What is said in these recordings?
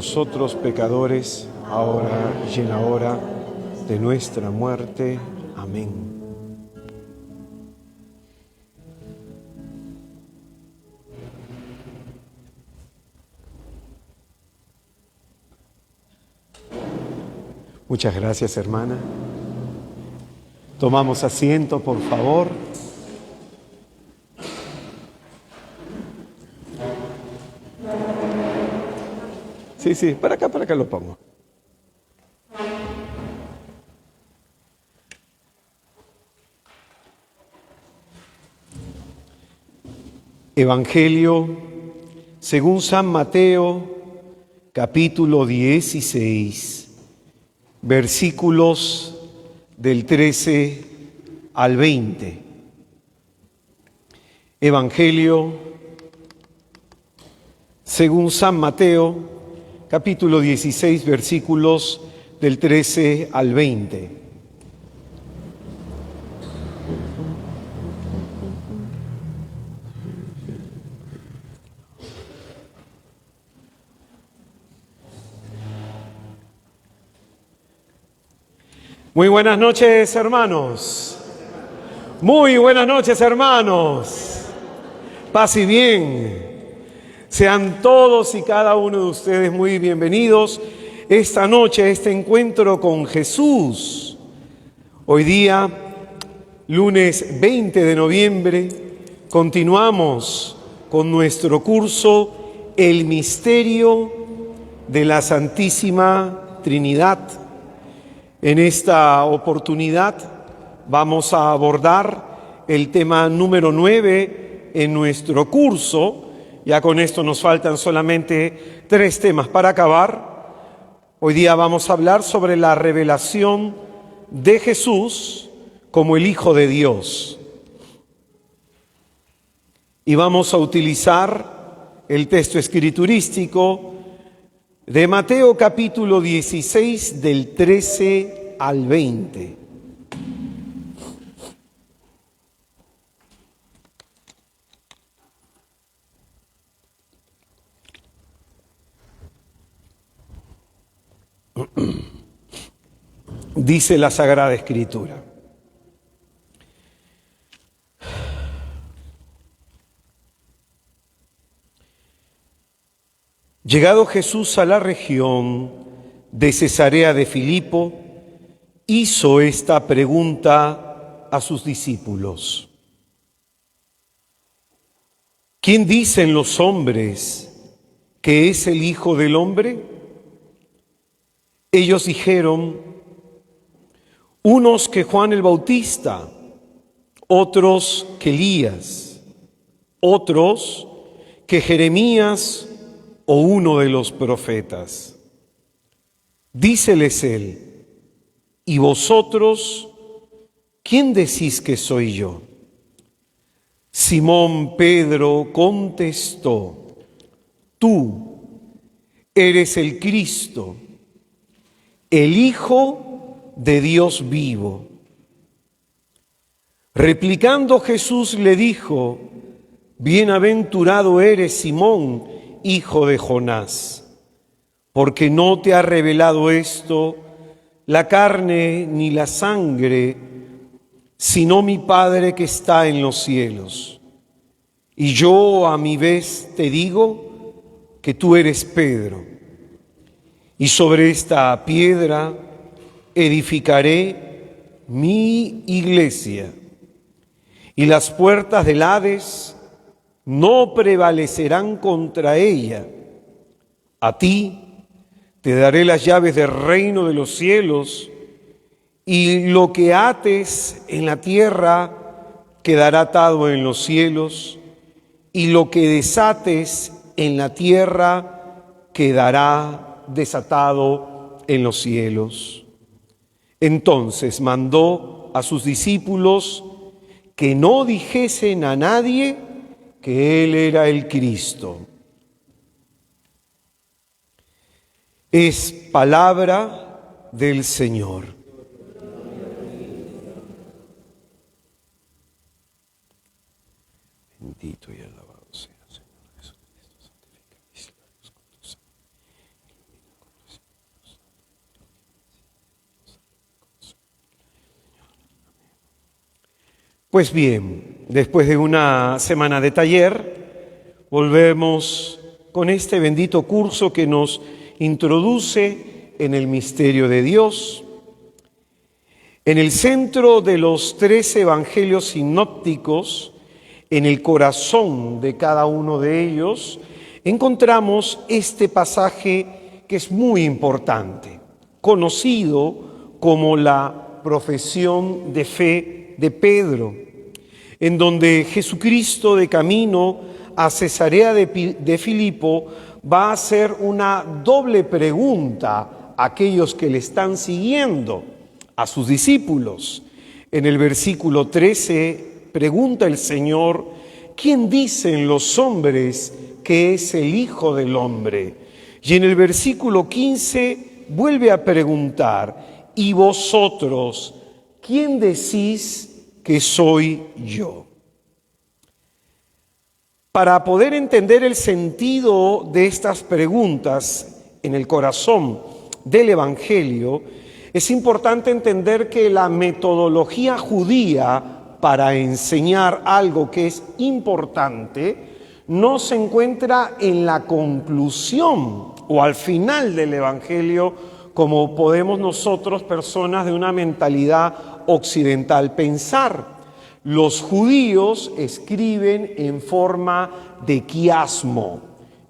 Nosotros pecadores, ahora y en la hora de nuestra muerte. Amén. Muchas gracias, hermana. Tomamos asiento, por favor. Sí, para acá lo pongo. Evangelio según San Mateo, capítulo 16, versículos del 13 al 20. Evangelio según San Mateo, capítulo 16, versículos del 13 al 20. Muy buenas noches, hermanos. Muy buenas noches, hermanos. Paz y bien. Sean todos y cada uno de ustedes muy bienvenidos esta noche a este encuentro con Jesús. Hoy día, lunes 20 de noviembre, continuamos con nuestro curso El Misterio de la Santísima Trinidad. En esta oportunidad vamos a abordar el tema número 9 en nuestro curso. Ya con esto nos faltan solamente 3 temas para acabar. Hoy día vamos a hablar sobre la revelación de Jesús como el Hijo de Dios. Y vamos a utilizar el texto escriturístico de Mateo capítulo 16 del 13 al 20. Dice la Sagrada Escritura: llegado Jesús a la región de Cesarea de Filipo, hizo esta pregunta a sus discípulos: ¿quién dicen los hombres que es el Hijo del Hombre? Ellos dijeron: unos que Juan el Bautista, otros que Elías, otros que Jeremías o uno de los profetas. Díceles él: ¿y vosotros quién decís que soy yo? Simón Pedro contestó: tú eres el Cristo, el Hijo de Dios vivo. Replicando Jesús le dijo: bienaventurado eres, Simón, hijo de Jonás, porque no te ha revelado esto la carne ni la sangre, sino mi Padre que está en los cielos. Y yo a mi vez te digo que tú eres Pedro, y sobre esta piedra edificaré mi iglesia, y las puertas del Hades no prevalecerán contra ella. A ti te daré las llaves del reino de los cielos, y lo que ates en la tierra quedará atado en los cielos, y lo que desates en la tierra quedará desatado en los cielos. Entonces mandó a sus discípulos que no dijesen a nadie que Él era el Cristo. Es palabra del Señor. Bendito y alabado sea el Señor Jesucristo. Santifica mis labios con tu sangre. Ilumina con tu Espíritu Santo. Pues bien, después de una semana de taller, volvemos con este bendito curso que nos introduce en el misterio de Dios. En el centro de los 3 evangelios sinópticos, en el corazón de cada uno de ellos, encontramos este pasaje que es muy importante, conocido como la profesión de fe de Pedro, en donde Jesucristo, de camino a Cesarea de Filipo, va a hacer una doble pregunta a aquellos que le están siguiendo, a sus discípulos. En el versículo 13 pregunta el Señor: ¿quién dicen los hombres que es el Hijo del Hombre? Y en el versículo 15 vuelve a preguntar: ¿y vosotros, quién decís que soy yo? Para poder entender el sentido de estas preguntas en el corazón del Evangelio, es importante entender que la metodología judía para enseñar algo que es importante no se encuentra en la conclusión o al final del Evangelio, como podemos nosotros, personas de una mentalidad occidental, pensar. Los judíos escriben en forma de quiasmo.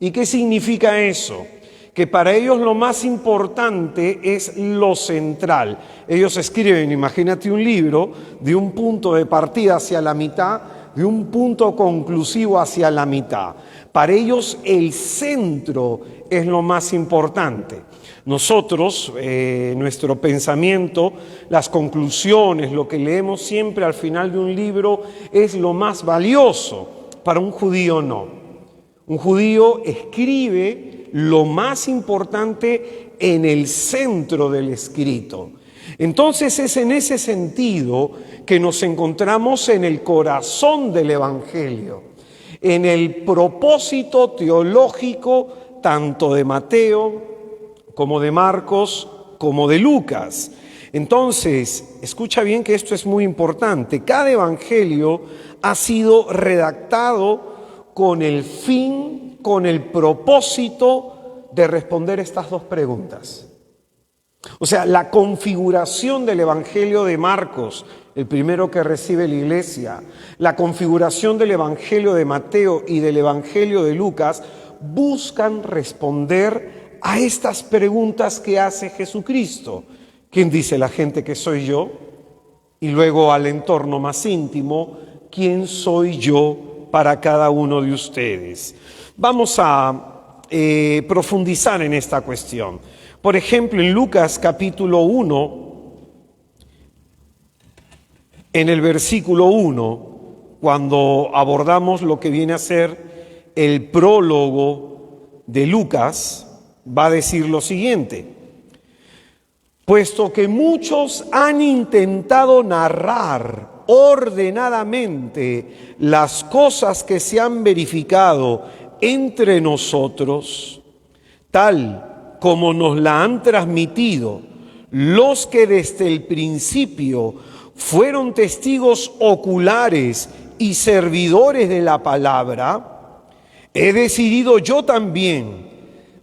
¿Y qué significa eso? Que para ellos lo más importante es lo central. Ellos escriben, imagínate un libro, de un punto de partida hacia la mitad, de un punto conclusivo hacia la mitad. Para ellos el centro es lo más importante. Nosotros, nuestro pensamiento, las conclusiones, lo que leemos siempre al final de un libro es lo más valioso. Para un judío no. Un judío escribe lo más importante en el centro del escrito. Entonces es en ese sentido que nos encontramos en el corazón del Evangelio, en el propósito teológico tanto de Mateo como de Marcos, como de Lucas. Entonces, escucha bien que esto es muy importante. Cada evangelio ha sido redactado con el fin, con el propósito de responder estas dos preguntas. O sea, la configuración del evangelio de Marcos, el primero que recibe la iglesia, la configuración del evangelio de Mateo y del evangelio de Lucas, buscan responder a estas preguntas que hace Jesucristo. ¿Quién dice la gente que soy yo? Y luego al entorno más íntimo, ¿quién soy yo para cada uno de ustedes? Vamos a profundizar en esta cuestión. Por ejemplo, en Lucas capítulo 1, en el versículo 1, cuando abordamos lo que viene a ser el prólogo de Lucas, va a decir lo siguiente: puesto que muchos han intentado narrar ordenadamente las cosas que se han verificado entre nosotros, tal como nos la han transmitido los que desde el principio fueron testigos oculares y servidores de la palabra, he decidido yo también,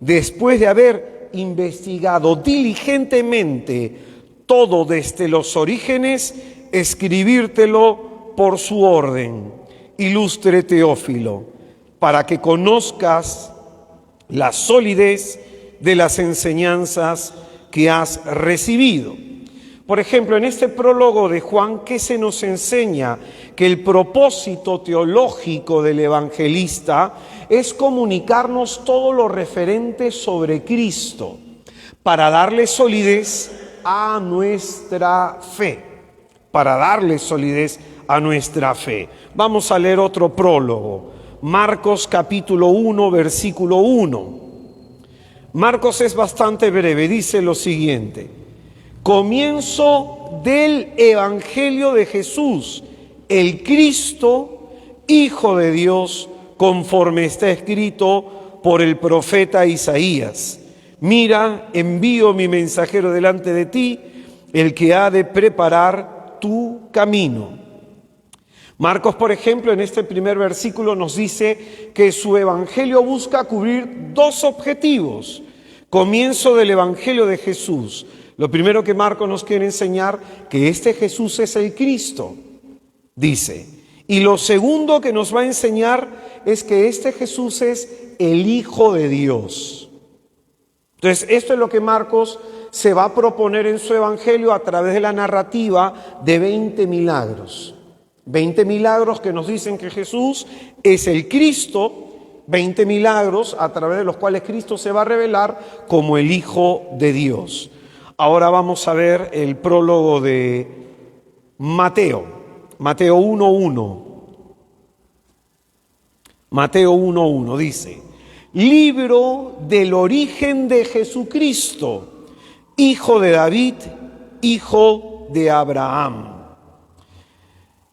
después de haber investigado diligentemente todo desde los orígenes, escribírtelo por su orden, ilustre Teófilo, para que conozcas la solidez de las enseñanzas que has recibido. Por ejemplo, en este prólogo de Juan, ¿qué se nos enseña? Que el propósito teológico del evangelista es comunicarnos todo lo referente sobre Cristo para darle solidez a nuestra fe, para darle solidez a nuestra fe. Vamos a leer otro prólogo, Marcos capítulo 1, versículo 1. Marcos es bastante breve, dice lo siguiente: comienzo del Evangelio de Jesús, el Cristo, Hijo de Dios, conforme está escrito por el profeta Isaías. Mira, envío mi mensajero delante de ti, el que ha de preparar tu camino. Marcos, por ejemplo, en este primer versículo nos dice que su evangelio busca cubrir dos objetivos. Comienzo del evangelio de Jesús. Lo primero que Marcos nos quiere enseñar, que este Jesús es el Cristo, dice. Y lo segundo que nos va a enseñar es que este Jesús es el Hijo de Dios. Entonces, esto es lo que Marcos se va a proponer en su evangelio a través de la narrativa de 20 milagros. 20 milagros que nos dicen que Jesús es el Cristo, 20 milagros a través de los cuales Cristo se va a revelar como el Hijo de Dios. Ahora vamos a ver el prólogo de Mateo, Mateo 1:1. Mateo 1:1 dice: libro del origen de Jesucristo, hijo de David, hijo de Abraham.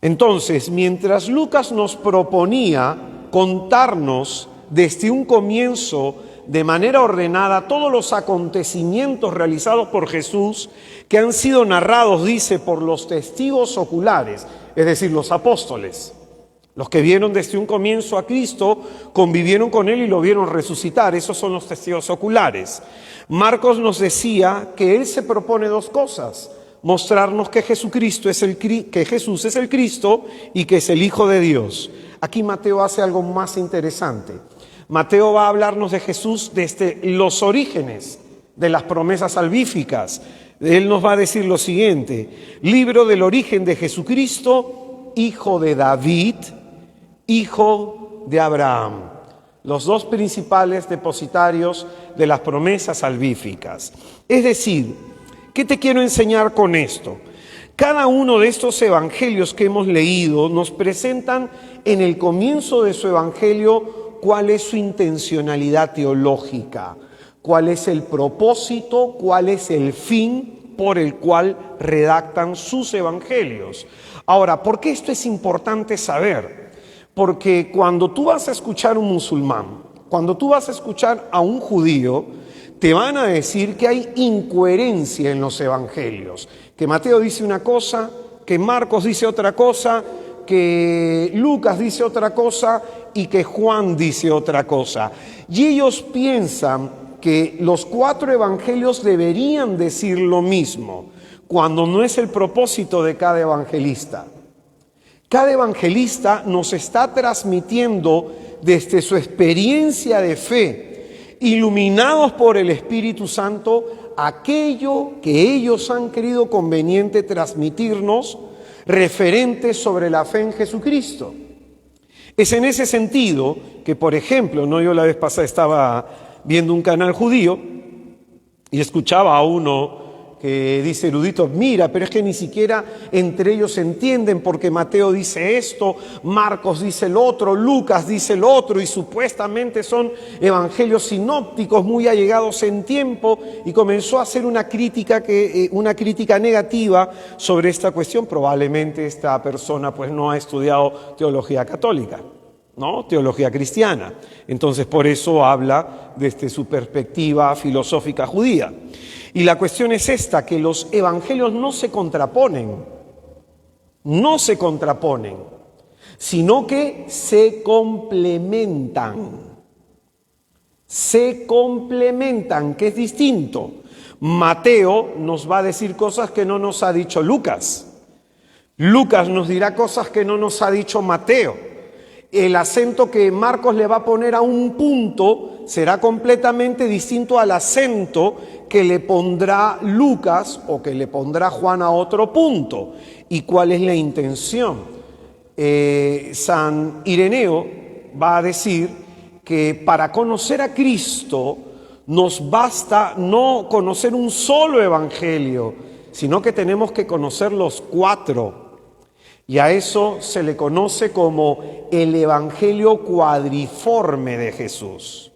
Entonces, mientras Lucas nos proponía contarnos desde un comienzo de manera ordenada todos los acontecimientos realizados por Jesús que han sido narrados, dice, por los testigos oculares, es decir, los apóstoles, los que vieron desde un comienzo a Cristo, convivieron con Él y lo vieron resucitar. Esos son los testigos oculares. Marcos nos decía que Él se propone dos cosas: mostrarnos que Jesús es el Cristo y que es el Hijo de Dios. Aquí Mateo hace algo más interesante. Mateo va a hablarnos de Jesús desde los orígenes de las promesas salvíficas. Él nos va a decir lo siguiente: libro del origen de Jesucristo, hijo de David, hijo de Abraham. Los dos principales depositarios de las promesas salvíficas. Es decir, ¿qué te quiero enseñar con esto? Cada uno de estos evangelios que hemos leído nos presentan en el comienzo de su evangelio cuál es su intencionalidad teológica, cuál es el propósito, cuál es el fin por el cual redactan sus evangelios. Ahora, ¿por qué esto es importante saber? Porque cuando tú vas a escuchar a un musulmán, cuando tú vas a escuchar a un judío, te van a decir que hay incoherencia en los evangelios, que Mateo dice una cosa, que Marcos dice otra cosa, que Lucas dice otra cosa y que Juan dice otra cosa. Y ellos piensan que los 4 evangelios deberían decir lo mismo, cuando no es el propósito de cada evangelista. Cada evangelista nos está transmitiendo desde su experiencia de fe, iluminados por el Espíritu Santo, aquello que ellos han creído conveniente transmitirnos, referente sobre la fe en Jesucristo. Es en ese sentido que, por ejemplo, yo la vez pasada estaba viendo un canal judío y escuchaba a uno que dice, erudito, mira, pero es que ni siquiera entre ellos se entienden, porque Mateo dice esto, Marcos dice el otro, Lucas dice el otro, y supuestamente son evangelios sinópticos muy allegados en tiempo, y comenzó a hacer una crítica negativa sobre esta cuestión. Probablemente esta persona pues no ha estudiado teología católica, ¿no? Teología cristiana. Entonces por eso habla desde su perspectiva filosófica judía. Y la cuestión es esta, que los evangelios no se contraponen, sino que se complementan, que es distinto. Mateo nos va a decir cosas que no nos ha dicho Lucas. Lucas nos dirá cosas que no nos ha dicho Mateo. El acento que Marcos le va a poner a un punto será completamente distinto al acento que le pondrá Lucas o que le pondrá Juan a otro punto. ¿Y cuál es la intención? San Ireneo va a decir que para conocer a Cristo nos basta no conocer un solo evangelio, sino que tenemos que conocer los 4. Y a eso se le conoce como el evangelio cuadriforme de Jesús.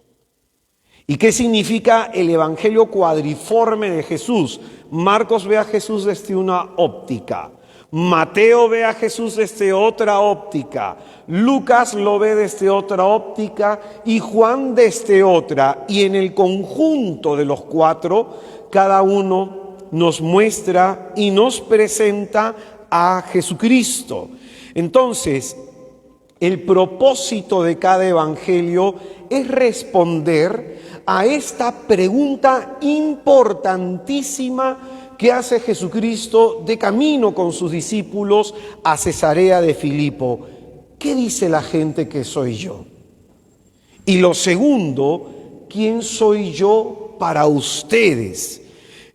¿Y qué significa el evangelio cuadriforme de Jesús? Marcos ve a Jesús desde una óptica, Mateo ve a Jesús desde otra óptica, Lucas lo ve desde otra óptica y Juan desde otra. Y en el conjunto de los 4, cada uno nos muestra y nos presenta a Jesucristo. Entonces, el propósito de cada evangelio es responder a esta pregunta importantísima que hace Jesucristo de camino con sus discípulos a Cesarea de Filipo. ¿Qué dice la gente que soy yo? Y lo segundo, ¿quién soy yo para ustedes?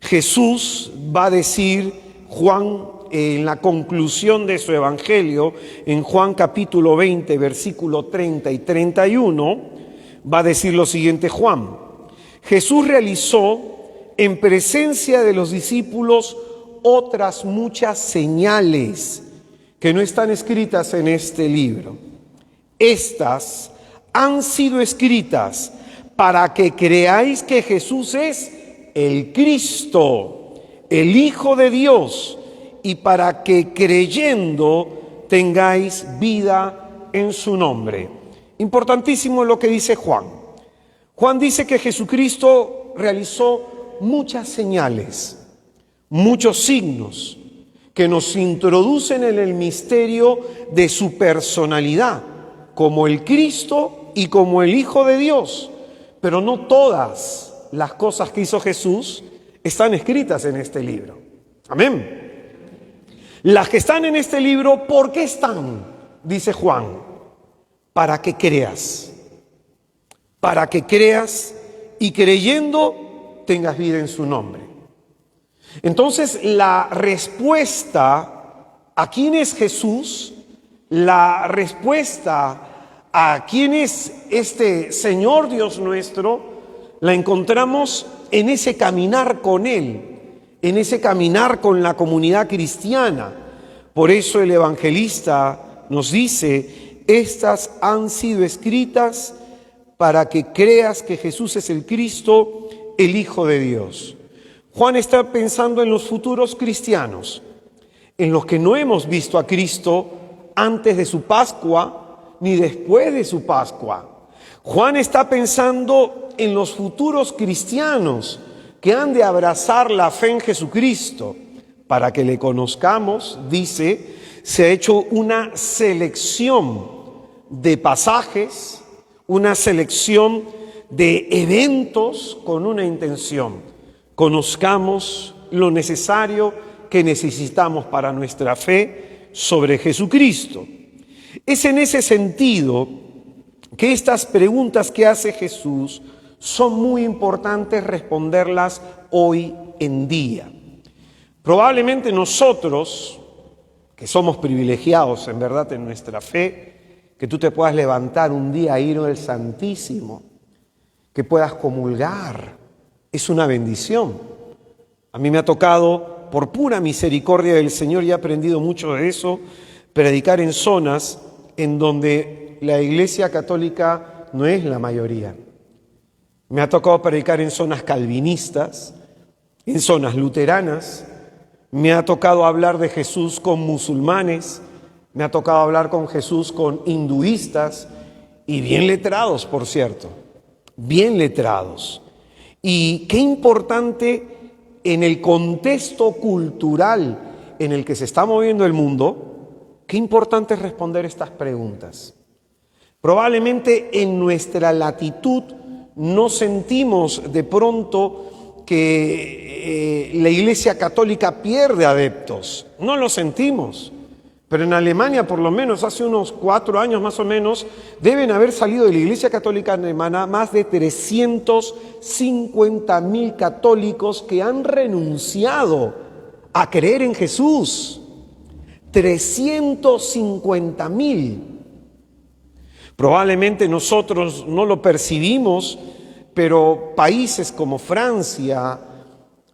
Jesús va a decir, Juan, en la conclusión de su evangelio, en Juan capítulo 20, versículo 30 y 31, va a decir lo siguiente Juan: Jesús realizó en presencia de los discípulos otras muchas señales que no están escritas en este libro. Estas han sido escritas para que creáis que Jesús es el Cristo, el Hijo de Dios, y para que creyendo tengáis vida en su nombre. Importantísimo lo que dice Juan. Juan dice que Jesucristo realizó muchas señales, muchos signos que nos introducen en el misterio de su personalidad, como el Cristo y como el Hijo de Dios. Pero no todas las cosas que hizo Jesús están escritas en este libro. Amén. Las que están en este libro, ¿por qué están? Dice Juan, para que creas. Para que creas y creyendo tengas vida en su nombre. Entonces, la respuesta a quién es Jesús, la respuesta a quién es este Señor Dios nuestro, la encontramos en ese caminar con Él, en ese caminar con la comunidad cristiana. Por eso el evangelista nos dice, estas han sido escritas para que creas que Jesús es el Cristo, el Hijo de Dios. Juan está pensando en los futuros cristianos, en los que no hemos visto a Cristo antes de su Pascua ni después de su Pascua. Juan está pensando en los futuros cristianos que han de abrazar la fe en Jesucristo. Para que le conozcamos, dice, se ha hecho una selección de pasajes, una selección de eventos con una intención. Conozcamos lo necesario que necesitamos para nuestra fe sobre Jesucristo. Es en ese sentido que estas preguntas que hace Jesús son muy importantes responderlas hoy en día. Probablemente nosotros, que somos privilegiados en verdad en nuestra fe, que tú te puedas levantar un día a ir al Santísimo, que puedas comulgar, es una bendición. A mí me ha tocado, por pura misericordia del Señor, y he aprendido mucho de eso, predicar en zonas en donde la Iglesia Católica no es la mayoría. Me ha tocado predicar en zonas calvinistas, en zonas luteranas, me ha tocado hablar de Jesús con musulmanes, me ha tocado hablar con Jesús con hinduistas, y bien letrados, por cierto, bien letrados. Y qué importante en el contexto cultural en el que se está moviendo el mundo, qué importante es responder estas preguntas. Probablemente en nuestra latitud no sentimos de pronto que la Iglesia Católica pierde adeptos, no lo sentimos. Pero en Alemania, por lo menos hace unos 4 años más o menos, deben haber salido de la Iglesia Católica alemana más de 350.000 católicos que han renunciado a creer en Jesús. 350.000. Probablemente nosotros no lo percibimos, pero países como Francia,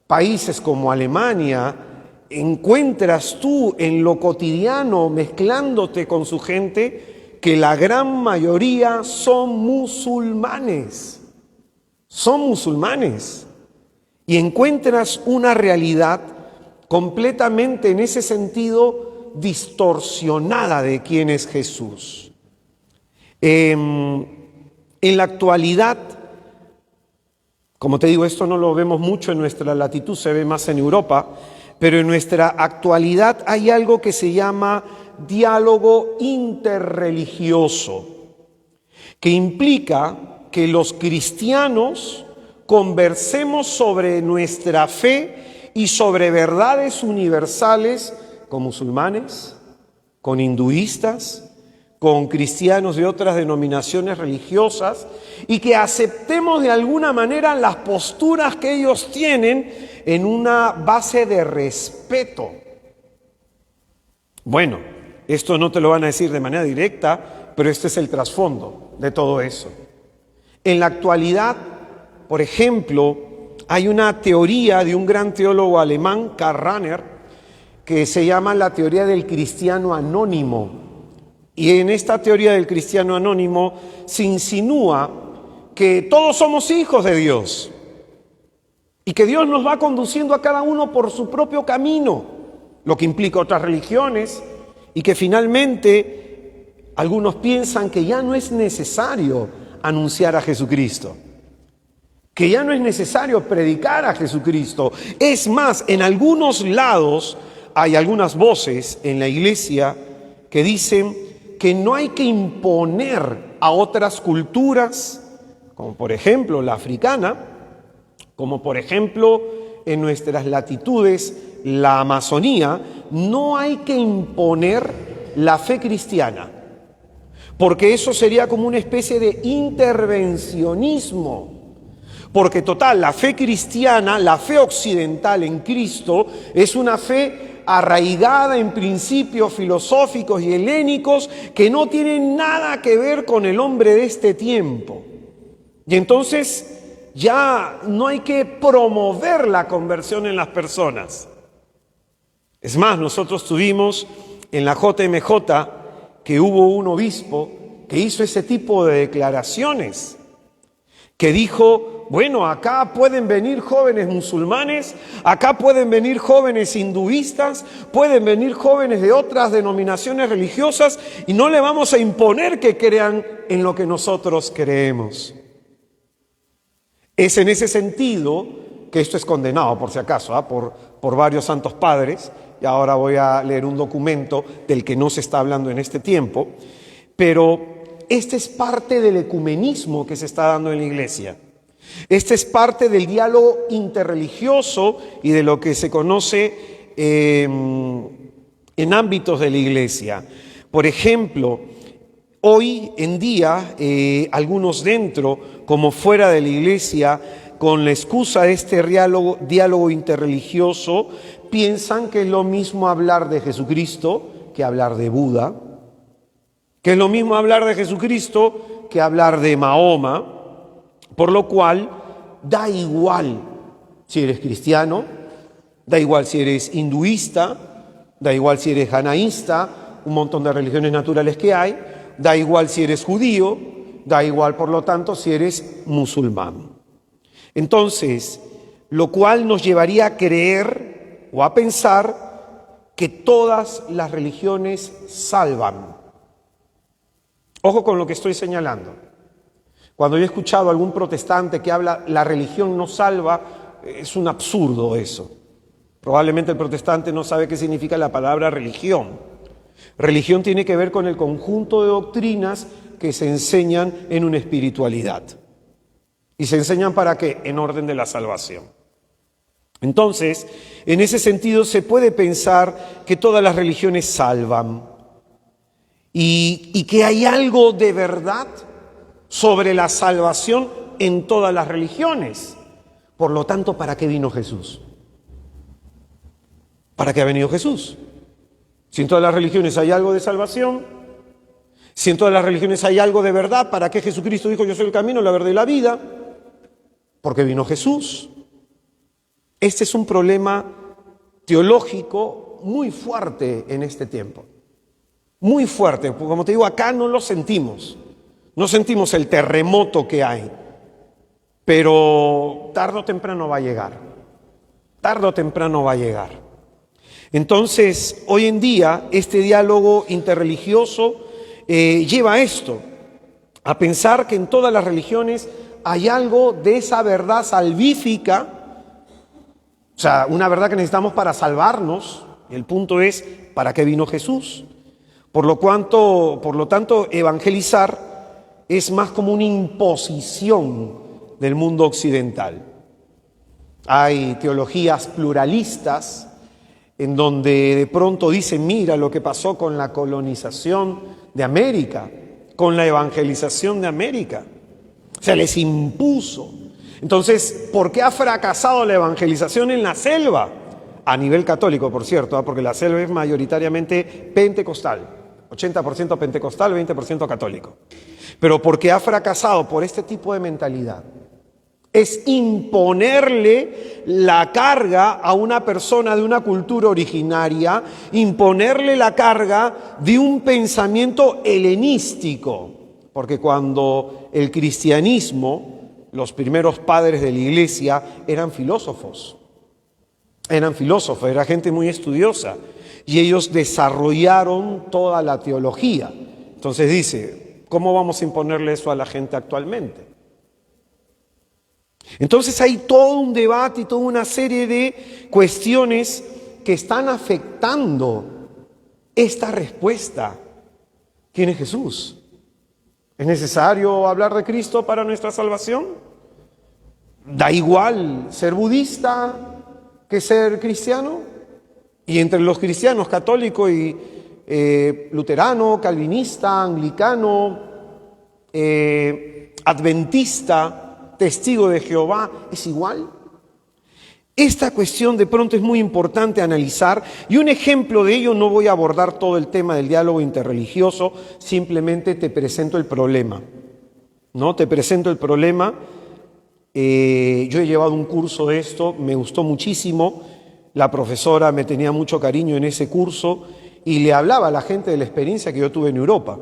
países como Alemania, encuentras tú en lo cotidiano, mezclándote con su gente, que la gran mayoría son musulmanes. Son musulmanes. Y encuentras una realidad completamente en ese sentido distorsionada de quién es Jesús. En la actualidad, como te digo, esto no lo vemos mucho en nuestra latitud, se ve más en Europa, pero en nuestra actualidad hay algo que se llama diálogo interreligioso, que implica que los cristianos conversemos sobre nuestra fe y sobre verdades universales con musulmanes, con hinduistas, con cristianos de otras denominaciones religiosas, y que aceptemos de alguna manera las posturas que ellos tienen en una base de respeto. Bueno, esto no te lo van a decir de manera directa, pero este es el trasfondo de todo eso. En la actualidad, por ejemplo, hay una teoría de un gran teólogo alemán, Karl Rahner, que se llama la teoría del cristiano anónimo. Y en esta teoría del cristiano anónimo se insinúa que todos somos hijos de Dios, y que Dios nos va conduciendo a cada uno por su propio camino, lo que implica otras religiones, y que finalmente algunos piensan que ya no es necesario anunciar a Jesucristo, que ya no es necesario predicar a Jesucristo. Es más, en algunos lados hay algunas voces en la iglesia que dicen que no hay que imponer a otras culturas, como por ejemplo la africana, como por ejemplo en nuestras latitudes la Amazonía, no hay que imponer la fe cristiana, porque eso sería como una especie de intervencionismo. Porque total, la fe cristiana, la fe occidental en Cristo, es una fe arraigada en principios filosóficos y helénicos que no tienen nada que ver con el hombre de este tiempo. Y entonces ya no hay que promover la conversión en las personas. Es más, nosotros tuvimos en la JMJ que hubo un obispo que hizo ese tipo de declaraciones, que dijo: bueno, acá pueden venir jóvenes musulmanes, acá pueden venir jóvenes hinduistas, pueden venir jóvenes de otras denominaciones religiosas y no le vamos a imponer que crean en lo que nosotros creemos. Es en ese sentido que esto es condenado, por si acaso, por varios santos padres, y ahora voy a leer un documento del que no se está hablando en este tiempo, pero este es parte del ecumenismo que se está dando en la iglesia. Este es parte del diálogo interreligioso y de lo que se conoce en ámbitos de la iglesia. Por ejemplo, hoy en día, algunos dentro como fuera de la iglesia, con la excusa de este diálogo interreligioso, piensan que es lo mismo hablar de Jesucristo que hablar de Buda, que es lo mismo hablar de Jesucristo que hablar de Mahoma, por lo cual da igual si eres cristiano, da igual si eres hinduista, da igual si eres janaísta, un montón de religiones naturales que hay, da igual si eres judío, da igual por lo tanto si eres musulmán. Entonces, lo cual nos llevaría a creer o a pensar que todas las religiones salvan. Ojo con lo que estoy señalando. Cuando yo he escuchado a algún protestante que habla la religión no salva, es un absurdo eso. Probablemente el protestante no sabe qué significa la palabra religión. Religión tiene que ver con el conjunto de doctrinas que se enseñan en una espiritualidad. ¿Y se enseñan para qué? En orden de la salvación. Entonces, en ese sentido se puede pensar que todas las religiones salvan y que hay algo de verdad sobre la salvación en todas las religiones. Por lo tanto, ¿para qué vino Jesús? ¿Para qué ha venido Jesús? Si en todas las religiones hay algo de salvación, si en todas las religiones hay algo de verdad, ¿para qué Jesucristo dijo: yo soy el camino, la verdad y la vida? ¿Por qué vino Jesús? Este es un problema teológico muy fuerte en este tiempo. Muy fuerte, porque como te digo, acá no lo sentimos. No sentimos el terremoto que hay, pero tarde o temprano va a llegar. Tarde o temprano va a llegar. Entonces, hoy en día, este diálogo interreligioso lleva a esto, a pensar que en todas las religiones hay algo de esa verdad salvífica, o sea, una verdad que necesitamos para salvarnos. El punto es, ¿para qué vino Jesús? Por lo tanto, evangelizar es más como una imposición del mundo occidental. Hay teologías pluralistas en donde de pronto dicen: mira lo que pasó con la colonización de América, con la evangelización de América. Se les impuso. Entonces, ¿por qué ha fracasado la evangelización en la selva? A nivel católico, por cierto, porque la selva es mayoritariamente pentecostal. 80% pentecostal, 20% católico. Pero ¿por qué ha fracasado? Por este tipo de mentalidad. Es imponerle la carga a una persona de una cultura originaria, imponerle la carga de un pensamiento helenístico. Porque cuando el cristianismo los primeros padres de la iglesia eran filósofos, era gente muy estudiosa, y ellos desarrollaron toda la teología. Entonces dice, ¿cómo vamos a imponerle eso a la gente actualmente? Entonces hay todo un debate y toda una serie de cuestiones que están afectando esta respuesta. ¿Quién es Jesús? ¿Es necesario hablar de Cristo para nuestra salvación? ¿Da igual ser budista que ser cristiano? Y entre los cristianos católico y luterano, calvinista, anglicano, adventista, testigo de Jehová, ¿es igual? Esta cuestión de pronto es muy importante analizar, y un ejemplo de ello, no voy a abordar todo el tema del diálogo interreligioso, simplemente te presento el problema, ¿no? Te presento el problema. Yo he llevado un curso de esto, me gustó muchísimo, la profesora me tenía mucho cariño en ese curso y le hablaba a la gente de la experiencia que yo tuve en Europa,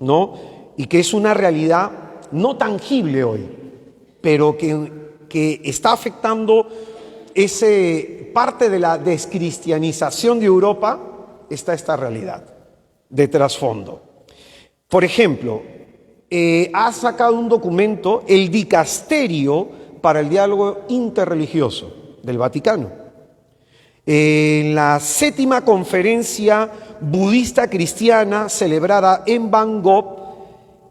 ¿no? Y que es una realidad no tangible hoy, pero que está afectando parte de la descristianización de Europa, está esta realidad de trasfondo. Por ejemplo, ha sacado un documento el Dicasterio para el Diálogo Interreligioso del Vaticano. En la 7ª conferencia budista cristiana celebrada en Bangkok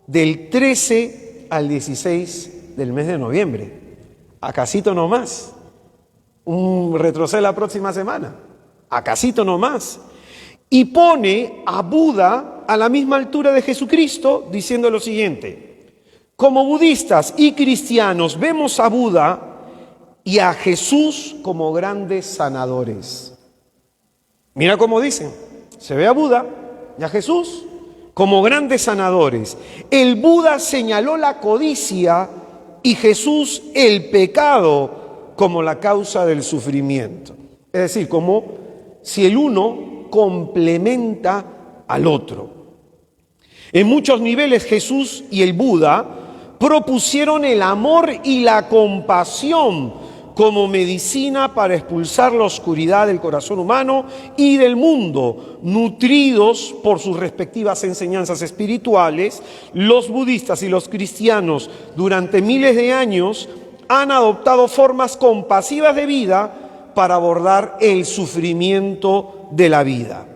del 13 al 16 del mes de noviembre. Acasito nomás. Un retroceso la próxima semana. Acasito nomás. Y pone a Buda a la misma altura de Jesucristo, diciendo lo siguiente: como budistas y cristianos vemos a Buda y a Jesús como grandes sanadores. Mira cómo dicen, se ve a Buda y a Jesús como grandes sanadores. El Buda señaló la codicia y Jesús el pecado como la causa del sufrimiento. Es decir, como si el uno complementa al otro. En muchos niveles Jesús y el Buda propusieron el amor y la compasión como medicina para expulsar la oscuridad del corazón humano y del mundo. Nutridos por sus respectivas enseñanzas espirituales, los budistas y los cristianos durante miles de años han adoptado formas compasivas de vida para abordar el sufrimiento de la vida.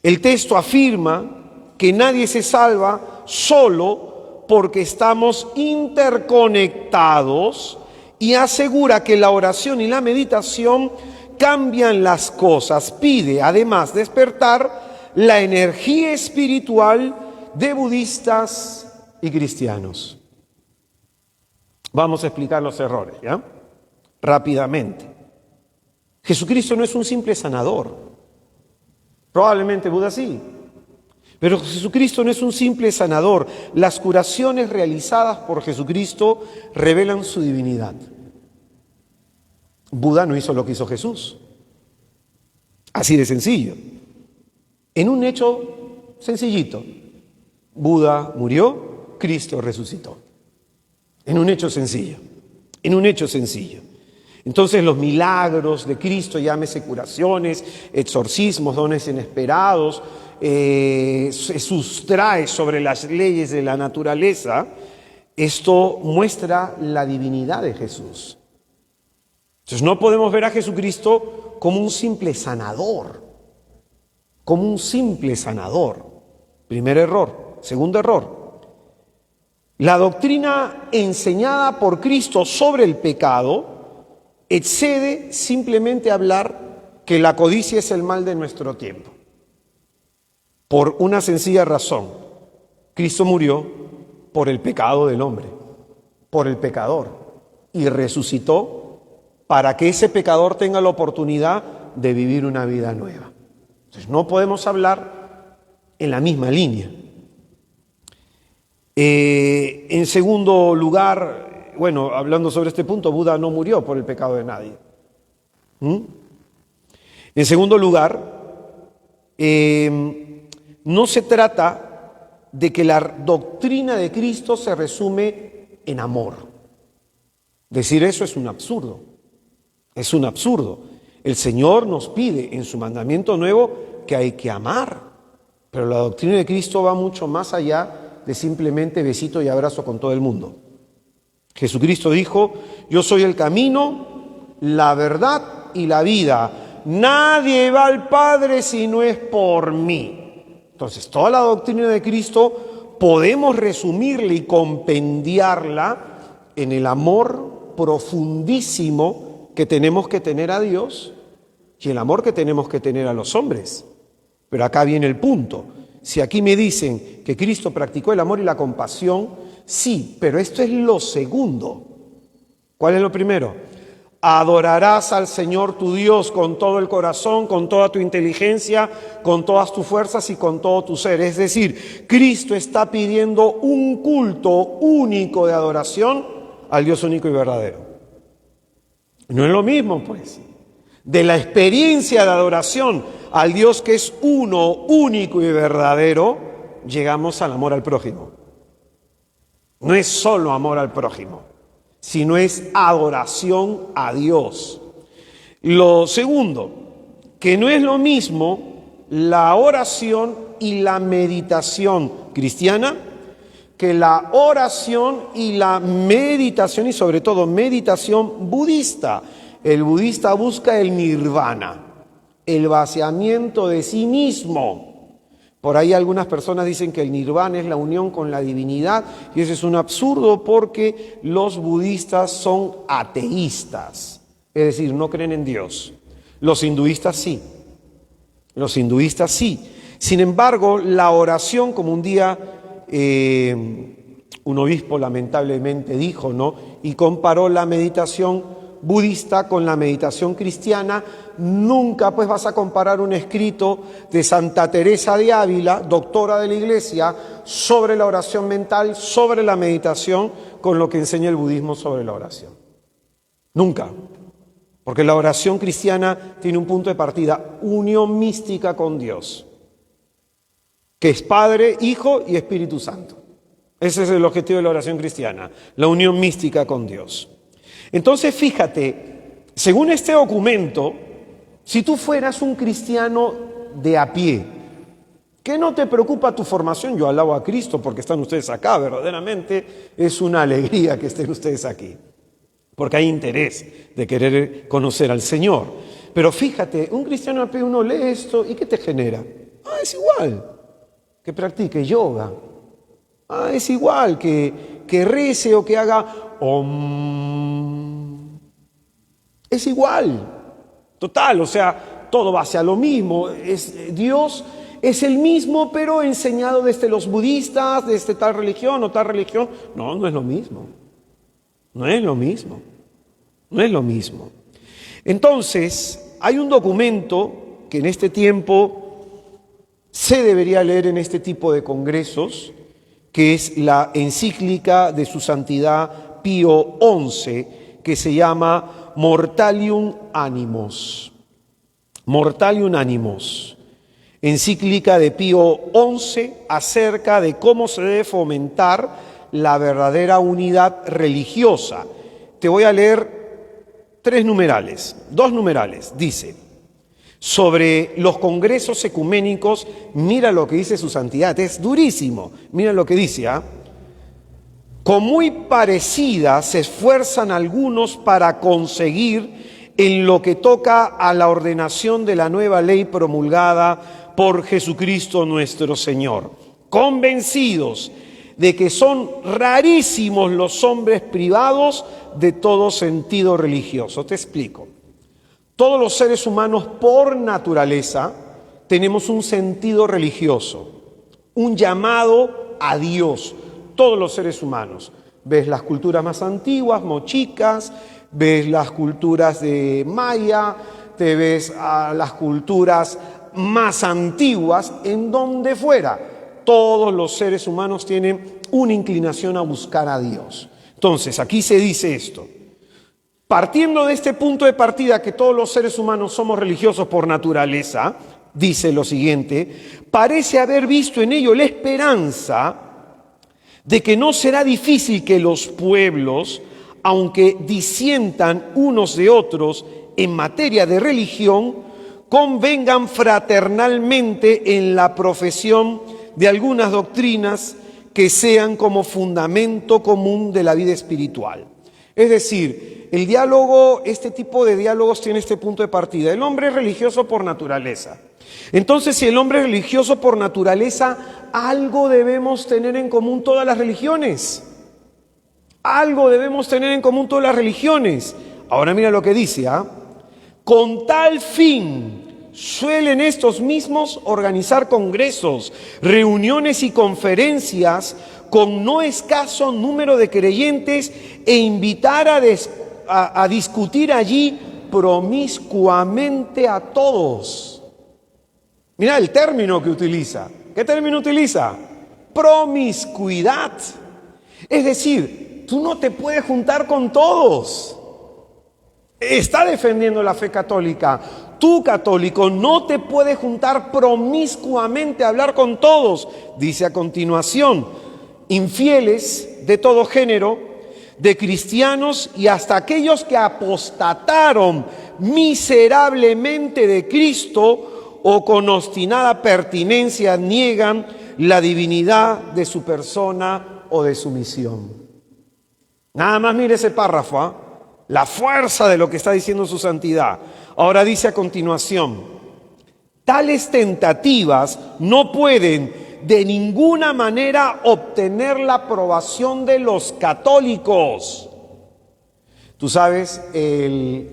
El texto afirma que nadie se salva solo porque estamos interconectados y asegura que la oración y la meditación cambian las cosas. Pide además despertar la energía espiritual de budistas y cristianos. Vamos a explicar los errores, ¿ya? Rápidamente. Jesucristo no es un simple sanador. Probablemente Buda sí. Pero Jesucristo no es un simple sanador. Las curaciones realizadas por Jesucristo revelan su divinidad. Buda no hizo lo que hizo Jesús. Así de sencillo. En un hecho sencillito. Buda murió, Cristo resucitó. En un hecho sencillo. En un hecho sencillo. Entonces los milagros de Cristo, llámese curaciones, exorcismos, dones inesperados, se sustrae sobre las leyes de la naturaleza. Esto muestra la divinidad de Jesús. Entonces no podemos ver a Jesucristo como un simple sanador. Como un simple sanador. Primer error. Segundo error. La doctrina enseñada por Cristo sobre el pecado excede simplemente hablar que la codicia es el mal de nuestro tiempo. Por una sencilla razón. Cristo murió por el pecado del hombre, por el pecador, y resucitó para que ese pecador tenga la oportunidad de vivir una vida nueva. Entonces no podemos hablar en la misma línea. En segundo lugar, bueno, hablando sobre este punto, Buda no murió por el pecado de nadie. En segundo lugar, no se trata de que la doctrina de Cristo se resume en amor. Decir eso es un absurdo. Es un absurdo. El Señor nos pide en su mandamiento nuevo que hay que amar. Pero la doctrina de Cristo va mucho más allá de simplemente besito y abrazo con todo el mundo. Jesucristo dijo: yo soy el camino, la verdad y la vida. Nadie va al Padre si no es por mí. Entonces, toda la doctrina de Cristo podemos resumirla y compendiarla en el amor profundísimo que tenemos que tener a Dios y el amor que tenemos que tener a los hombres. Pero acá viene el punto. Si aquí me dicen que Cristo practicó el amor y la compasión, sí, pero esto es lo segundo. ¿Cuál es lo primero? Adorarás al Señor tu Dios con todo el corazón, con toda tu inteligencia, con todas tus fuerzas y con todo tu ser. Es decir, Cristo está pidiendo un culto único de adoración al Dios único y verdadero. No es lo mismo, pues. De la experiencia de adoración al Dios que es uno, único y verdadero, llegamos al amor al prójimo. No es solo amor al prójimo, sino es adoración a Dios. Lo segundo, que no es lo mismo la oración y la meditación cristiana que la oración y la meditación, y sobre todo meditación budista. El budista busca el nirvana, el vaciamiento de sí mismo. Por ahí algunas personas dicen que el nirvana es la unión con la divinidad, y eso es un absurdo porque los budistas son ateístas, es decir, no creen en Dios. Los hinduistas sí. Los hinduistas sí. Sin embargo, la oración, como un día un obispo lamentablemente dijo, ¿no? Y comparó la meditación budista con la meditación cristiana. Nunca pues vas a comparar un escrito de Santa Teresa de Ávila, doctora de la Iglesia, sobre la oración mental, sobre la meditación, con lo que enseña el budismo sobre la oración. Nunca. Porque la oración cristiana tiene un punto de partida: unión mística con Dios, que es Padre, Hijo y Espíritu Santo. Ese es el objetivo de la oración cristiana, la unión mística con Dios. Entonces, fíjate, según este documento, si tú fueras un cristiano de a pie, que no te preocupa tu formación, yo alabo a Cristo porque están ustedes acá, verdaderamente es una alegría que estén ustedes aquí, porque hay interés de querer conocer al Señor. Pero fíjate, un cristiano a pie, uno lee esto y ¿qué te genera? Es igual que practique yoga. Es igual que rece o que haga om. Es igual. Total, o sea, todo va hacia lo mismo. Dios es el mismo, pero enseñado desde los budistas, desde tal religión o tal religión. No, no es lo mismo. No es lo mismo. No es lo mismo. Entonces, hay un documento que en este tiempo se debería leer en este tipo de congresos, que es la encíclica de su santidad Pío XI, que se llama Mortalium Animos. Mortalium Animos. Encíclica de Pío XI acerca de cómo se debe fomentar la verdadera unidad religiosa. Te voy a leer dos numerales. Dice: sobre los congresos ecuménicos, mira lo que dice su santidad, es durísimo. Mira lo que dice, con muy parecida se esfuerzan algunos para conseguir, en lo que toca a la ordenación de la nueva ley promulgada por Jesucristo nuestro Señor, convencidos de que son rarísimos los hombres privados de todo sentido religioso. Te explico. Todos los seres humanos por naturaleza tenemos un sentido religioso, un llamado a Dios. Todos los seres humanos. Ves las culturas más antiguas, mochicas, ves las culturas de Maya, te ves a las culturas más antiguas, en donde fuera. Todos los seres humanos tienen una inclinación a buscar a Dios. Entonces, aquí se dice esto. Partiendo de este punto de partida, que todos los seres humanos somos religiosos por naturaleza, dice lo siguiente: parece haber visto en ello la esperanza de que no será difícil que los pueblos, aunque disientan unos de otros en materia de religión, convengan fraternalmente en la profesión de algunas doctrinas que sean como fundamento común de la vida espiritual. Es decir, el diálogo, este tipo de diálogos tiene este punto de partida. El hombre es religioso por naturaleza. Entonces, si el hombre es religioso por naturaleza, algo debemos tener en común todas las religiones. Algo debemos tener en común todas las religiones. Ahora mira lo que dice, con tal fin suelen estos mismos organizar congresos, reuniones y conferencias con no escaso número de creyentes e invitar a discutir allí promiscuamente a todos. Mira el término que utiliza. ¿Qué término utiliza? Promiscuidad. Es decir, tú no te puedes juntar con todos. Está defendiendo la fe católica. Tú, católico, no te puedes juntar promiscuamente a hablar con todos. Dice a continuación, infieles de todo género, de cristianos y hasta aquellos que apostataron miserablemente de Cristo o con obstinada pertinencia niegan la divinidad de su persona o de su misión. Nada más mire ese párrafo, la fuerza de lo que está diciendo su santidad. Ahora dice a continuación, tales tentativas no pueden de ninguna manera obtener la aprobación de los católicos. Tú sabes, el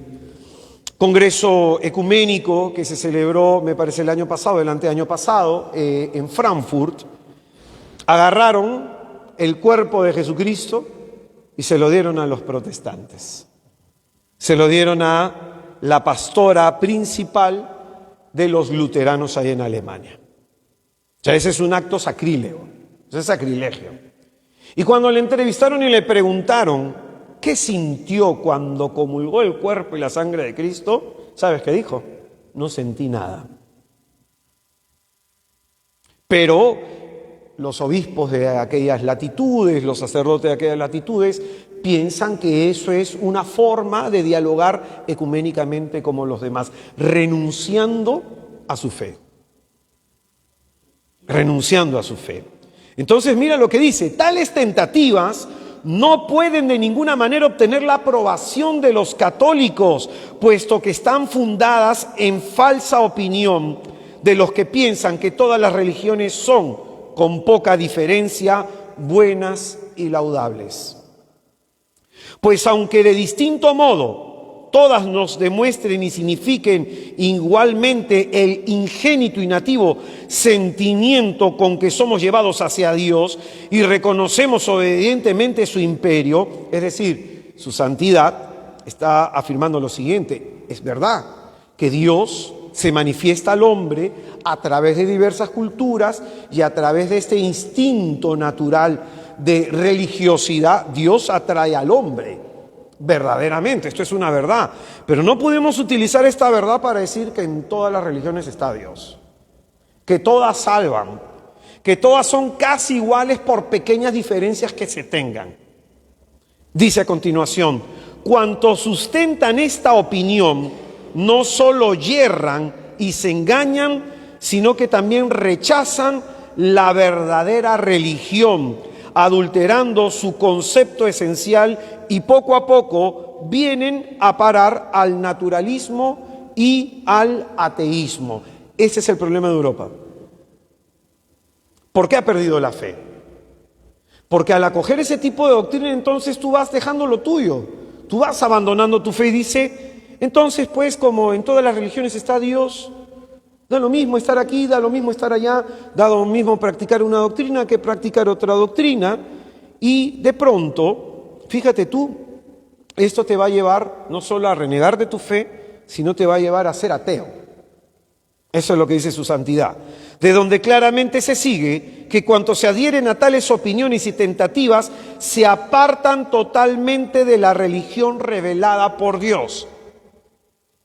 Congreso Ecuménico que se celebró, me parece el anteaño pasado, en Frankfurt, agarraron el cuerpo de Jesucristo y se lo dieron a los protestantes. Se lo dieron a la pastora principal de los luteranos ahí en Alemania. O sea, ese es un acto sacrílego, ese es sacrilegio. Y cuando le entrevistaron y le preguntaron qué sintió cuando comulgó el cuerpo y la sangre de Cristo, ¿sabes qué dijo? No sentí nada. Pero los obispos de aquellas latitudes, los sacerdotes de aquellas latitudes, piensan que eso es una forma de dialogar ecuménicamente como los demás, renunciando a su fe. Renunciando a su fe. Entonces mira lo que dice, tales tentativas no pueden de ninguna manera obtener la aprobación de los católicos, puesto que están fundadas en falsa opinión de los que piensan que todas las religiones son, con poca diferencia, buenas y laudables. Pues aunque de distinto modo todas nos demuestren y signifiquen igualmente el ingénito y nativo sentimiento con que somos llevados hacia Dios y reconocemos obedientemente su imperio, es decir, su santidad, está afirmando lo siguiente: es verdad que Dios se manifiesta al hombre a través de diversas culturas y a través de este instinto natural de religiosidad. Dios atrae al hombre. Verdaderamente, esto es una verdad, pero no podemos utilizar esta verdad para decir que en todas las religiones está Dios, que todas salvan, que todas son casi iguales por pequeñas diferencias que se tengan. Dice a continuación, cuantos sustentan esta opinión no solo yerran y se engañan, sino que también rechazan la verdadera religión, adulterando su concepto esencial y poco a poco vienen a parar al naturalismo y al ateísmo. Ese es el problema de Europa. ¿Por qué ha perdido la fe? Porque al acoger ese tipo de doctrina, entonces tú vas dejando lo tuyo, tú vas abandonando tu fe y dice, entonces pues como en todas las religiones está Dios, da lo mismo estar aquí, da lo mismo estar allá, da lo mismo practicar una doctrina que practicar otra doctrina, y de pronto, fíjate tú, esto te va a llevar no solo a renegar de tu fe, sino te va a llevar a ser ateo. Eso es lo que dice su santidad. De donde claramente se sigue que cuantos se adhieren a tales opiniones y tentativas se apartan totalmente de la religión revelada por Dios.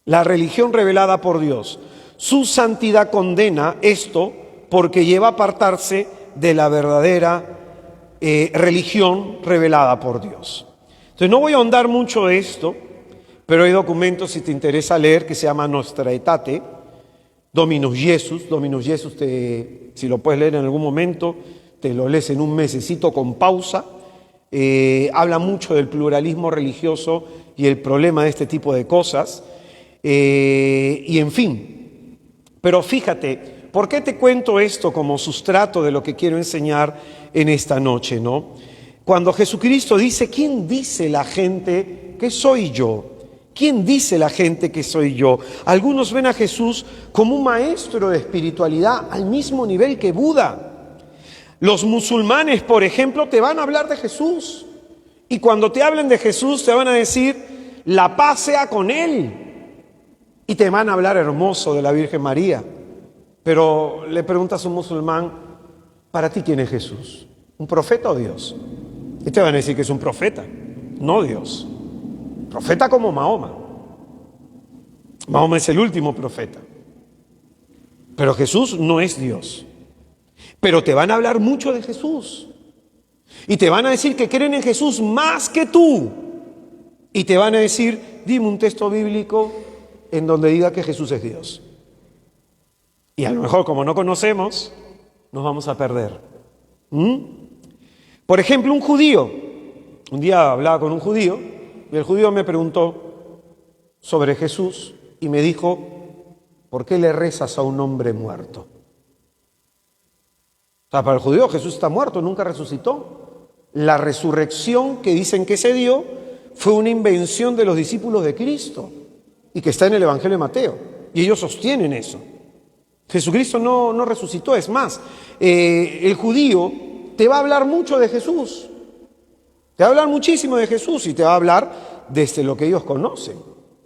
La religión revelada por Dios. Su santidad condena esto porque lleva a apartarse de la verdadera religión revelada por Dios. Entonces no voy a ahondar mucho de esto, pero hay documentos, si te interesa leer, que se llama Nostra Aetate, Dominus Jesus, si lo puedes leer en algún momento, te lo lees en un mesecito con pausa. Habla mucho del pluralismo religioso y el problema de este tipo de cosas. Y en fin, pero fíjate, ¿por qué te cuento esto como sustrato de lo que quiero enseñar en esta noche, no? Cuando Jesucristo dice, ¿quién dice la gente que soy yo? ¿Quién dice la gente que soy yo? Algunos ven a Jesús como un maestro de espiritualidad al mismo nivel que Buda. Los musulmanes, por ejemplo, te van a hablar de Jesús. Y cuando te hablen de Jesús, te van a decir, la paz sea con Él. Y te van a hablar hermoso de la Virgen María. Pero le preguntas a un musulmán, ¿para ti quién es Jesús? ¿Un profeta o Dios? Y te van a decir que es un profeta, no Dios. Profeta como Mahoma. Mahoma es el último profeta. Pero Jesús no es Dios. Pero te van a hablar mucho de Jesús. Y te van a decir que creen en Jesús más que tú. Y te van a decir, dime un texto bíblico en donde diga que Jesús es Dios. Y a lo mejor, como no conocemos, nos vamos a perder. Por ejemplo, un judío. Un día hablaba con un judío y el judío me preguntó sobre Jesús y me dijo, ¿por qué le rezas a un hombre muerto? O sea, para el judío Jesús está muerto, nunca resucitó. La resurrección que dicen que se dio fue una invención de los discípulos de Cristo y que está en el Evangelio de Mateo. Y ellos sostienen eso. Jesucristo no resucitó. Es más, el judío te va a hablar mucho de Jesús. Te va a hablar muchísimo de Jesús y te va a hablar desde lo que ellos conocen.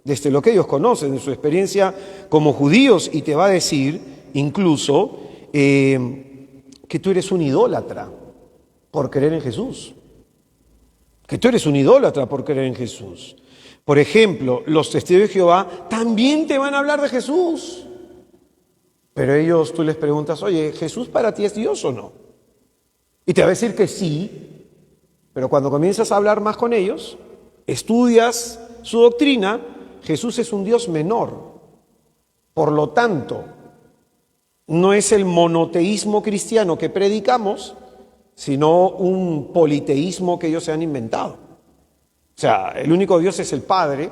Desde lo que ellos conocen, de su experiencia como judíos. Y te va a decir, incluso, que tú eres un idólatra por creer en Jesús. Que tú eres un idólatra por creer en Jesús. Por ejemplo, los testigos de Jehová también te van a hablar de Jesús. Pero ellos, tú les preguntas, oye, ¿Jesús para ti es Dios o no? Y te va a decir que sí, pero cuando comienzas a hablar más con ellos, estudias su doctrina, Jesús es un Dios menor. Por lo tanto, no es el monoteísmo cristiano que predicamos, sino un politeísmo que ellos se han inventado. O sea, el único Dios es el Padre,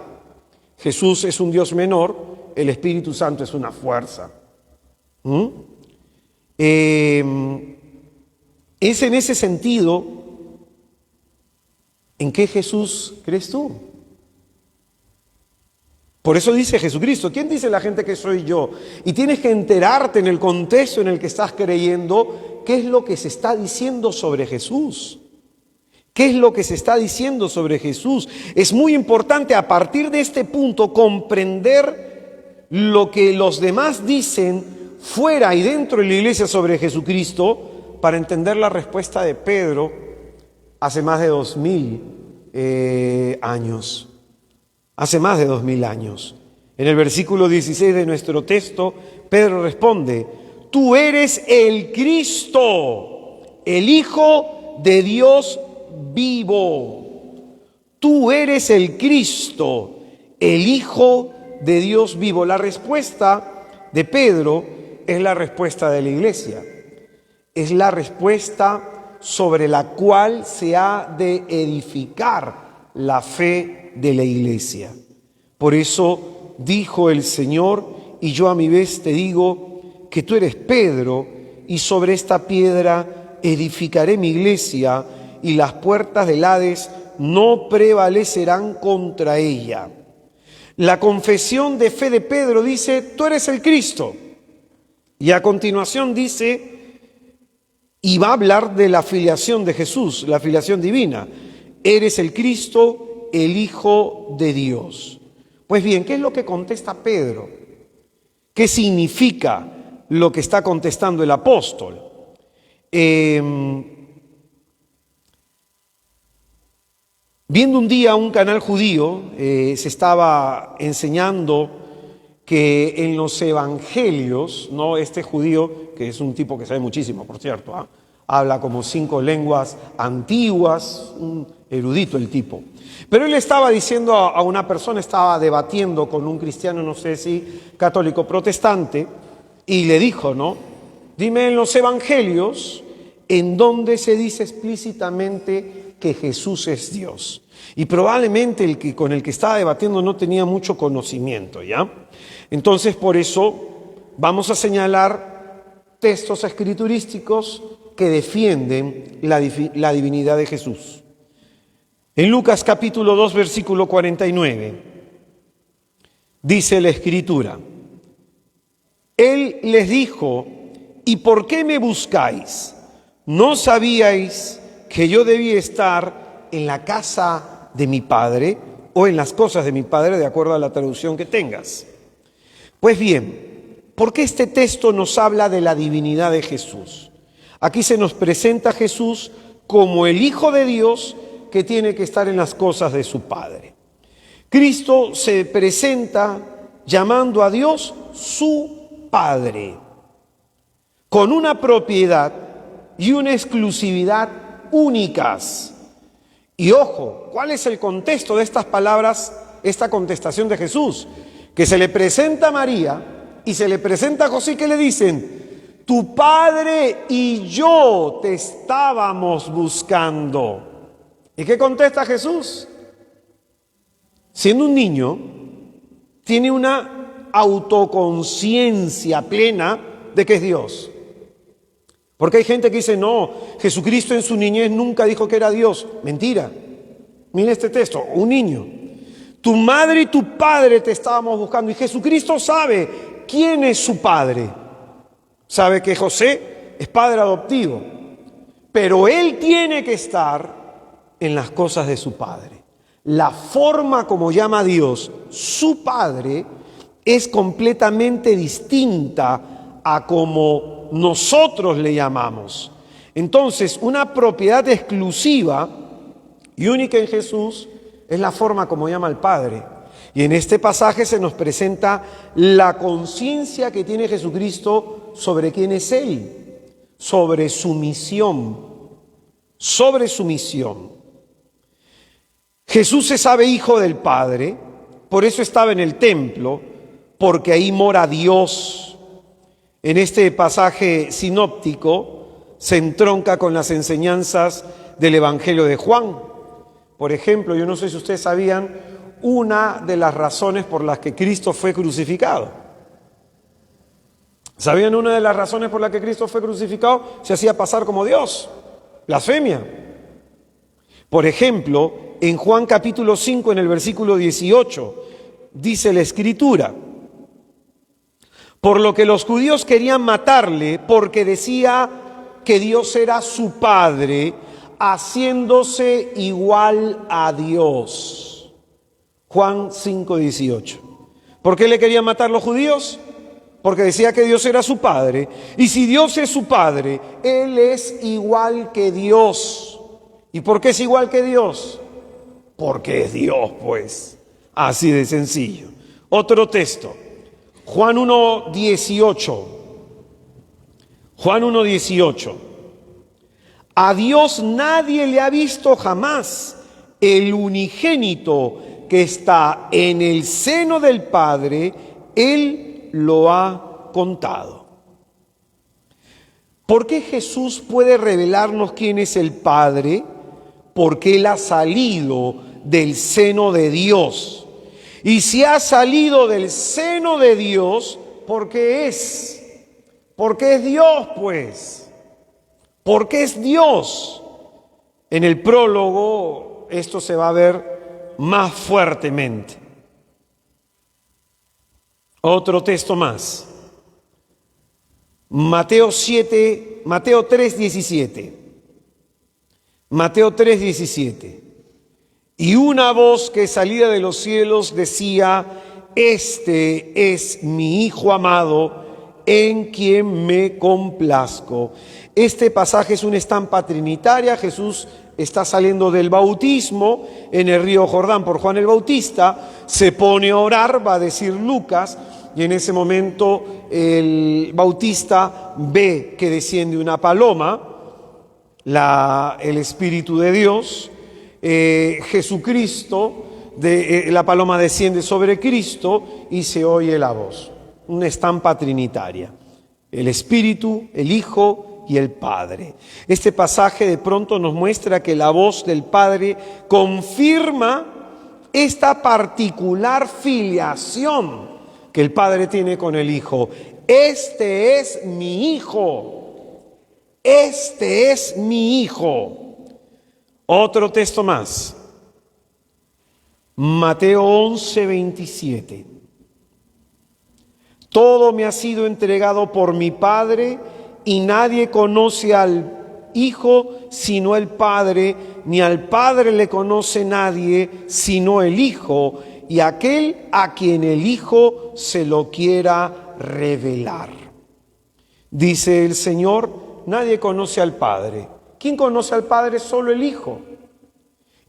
Jesús es un Dios menor, el Espíritu Santo es una fuerza. Es en ese sentido en qué Jesús crees tú. Por eso dice Jesucristo, ¿quién dice la gente que soy yo? Y tienes que enterarte en el contexto en el que estás creyendo qué es lo que se está diciendo sobre Jesús. ¿Qué es lo que se está diciendo sobre Jesús? Es muy importante a partir de este punto comprender lo que los demás dicen fuera y dentro de la iglesia sobre Jesucristo para entender la respuesta de Pedro hace más de 2000 años. Hace más de 2000 años. En el versículo 16 de nuestro texto, Pedro responde, tú eres el Cristo, el Hijo de Dios vivo. Tú eres el Cristo, el Hijo de Dios vivo. La respuesta de Pedro es la respuesta de la iglesia. Es la respuesta sobre la cual se ha de edificar la fe de la iglesia. Por eso dijo el Señor, y yo a mi vez te digo que tú eres Pedro, y sobre esta piedra edificaré mi iglesia, y las puertas del Hades no prevalecerán contra ella. La confesión de fe de Pedro dice, tú eres el Cristo. Y a continuación dice, y va a hablar de la filiación de Jesús, la filiación divina. Eres el Cristo, el Hijo de Dios. Pues bien, ¿qué es lo que contesta Pedro? ¿Qué significa lo que está contestando el apóstol? Viendo un día un canal judío, se estaba enseñando que en los evangelios, ¿no? Este judío, que es un tipo que sabe muchísimo, por cierto, habla como 5 lenguas antiguas, un erudito el tipo. Pero él estaba diciendo a una persona, estaba debatiendo con un cristiano, no sé si católico protestante, y le dijo, ¿no? Dime en los evangelios en donde se dice explícitamente que Jesús es Dios. Y probablemente el que con el que estaba debatiendo no tenía mucho conocimiento, ¿ya? Entonces, por eso vamos a señalar textos escriturísticos que defienden la divinidad de Jesús. En Lucas capítulo 2, versículo 49, dice la Escritura, Él les dijo, ¿y por qué me buscáis? ¿No sabíais que yo debía estar en la casa de mi Padre o en las cosas de mi Padre, de acuerdo a la traducción que tengas? Pues bien, ¿por qué este texto nos habla de la divinidad de Jesús? Aquí se nos presenta a Jesús como el Hijo de Dios que tiene que estar en las cosas de su Padre. Cristo se presenta llamando a Dios su Padre, con una propiedad y una exclusividad únicas. Y ojo, ¿cuál es el contexto de estas palabras, esta contestación de Jesús? Que se le presenta a María y se le presenta a José, que le dicen, tu padre y yo te estábamos buscando. ¿Y qué contesta Jesús? Siendo un niño, tiene una autoconciencia plena de que es Dios. Porque hay gente que dice, no, Jesucristo en su niñez nunca dijo que era Dios. Mentira. Mira este texto, un niño. Tu madre y tu padre te estábamos buscando. Y Jesucristo sabe quién es su padre. Sabe que José es padre adoptivo. Pero él tiene que estar en las cosas de su Padre. La forma como llama a Dios su Padre es completamente distinta a como nosotros le llamamos. Entonces, una propiedad exclusiva y única en Jesús es la forma como llama al Padre. Y en este pasaje se nos presenta la conciencia que tiene Jesucristo sobre quién es Él, sobre su misión, Jesús se sabe hijo del Padre, por eso estaba en el templo, porque ahí mora Dios. En este pasaje sinóptico se entronca con las enseñanzas del Evangelio de Juan. Por ejemplo, yo no sé si ustedes sabían una de las razones por las que Cristo fue crucificado. ¿Sabían una de las razones por las que Cristo fue crucificado? Se hacía pasar como Dios. Blasfemia. Por ejemplo, en Juan capítulo 5, en el versículo 18, dice la Escritura, por lo que los judíos querían matarle, porque decía que Dios era su Padre, haciéndose igual a Dios. Juan 5, 18. ¿Por qué le querían matar los judíos? Porque decía que Dios era su Padre. Y si Dios es su Padre, Él es igual que Dios. ¿Y por qué es igual que Dios? Porque es Dios, pues. Así de sencillo. Otro texto. Juan 1, 18. Juan 1, 18. A Dios nadie le ha visto jamás. El unigénito que está en el seno del Padre, Él lo ha contado. ¿Por qué Jesús puede revelarnos quién es el Padre? Porque Él ha salido del seno de Dios. Y si ha salido del seno de Dios, ¿por qué es? Porque es Dios, pues. Porque es Dios. En el prólogo esto se va a ver más fuertemente. Otro texto más. Mateo 3, 17. Mateo 3, 17. Y una voz que salía de los cielos decía, este es mi Hijo amado, en quien me complazco. Este pasaje es una estampa trinitaria. Jesús está saliendo del bautismo en el río Jordán por Juan el Bautista, se pone a orar, va a decir Lucas, y en ese momento el Bautista ve que desciende una paloma, el Espíritu de Dios, Jesucristo, la paloma desciende sobre Cristo y se oye la voz. Una estampa trinitaria. El Espíritu, el Hijo y el Padre. Este pasaje de pronto nos muestra que la voz del Padre confirma esta particular filiación que el Padre tiene con el Hijo. Este es mi Hijo. Este es mi Hijo. Otro texto más. Mateo 11:27. Todo me ha sido entregado por mi Padre y nadie conoce al Hijo sino el Padre, ni al Padre le conoce nadie sino el Hijo y aquel a quien el Hijo se lo quiera revelar. Dice el Señor, nadie conoce al Padre. ¿Quién conoce al Padre? Solo el Hijo.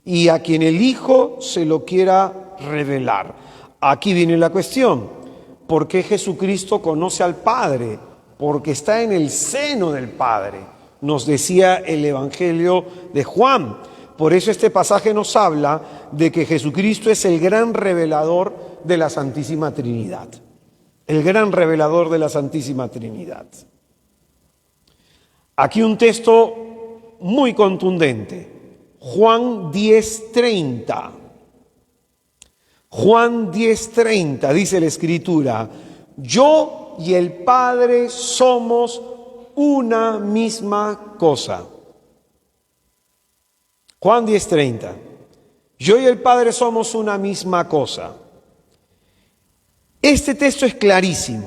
Y a quien el Hijo se lo quiera revelar. Aquí viene la cuestión. ¿Por qué Jesucristo conoce al Padre? Porque está en el seno del Padre, nos decía el Evangelio de Juan. Por eso este pasaje nos habla de que Jesucristo es el gran revelador de la Santísima Trinidad. El gran revelador de la Santísima Trinidad. Aquí un texto muy contundente. Juan 10:30. Juan 10:30 dice la Escritura, yo y el Padre somos una misma cosa. Juan 10:30. Yo y el Padre somos una misma cosa. Este texto es clarísimo.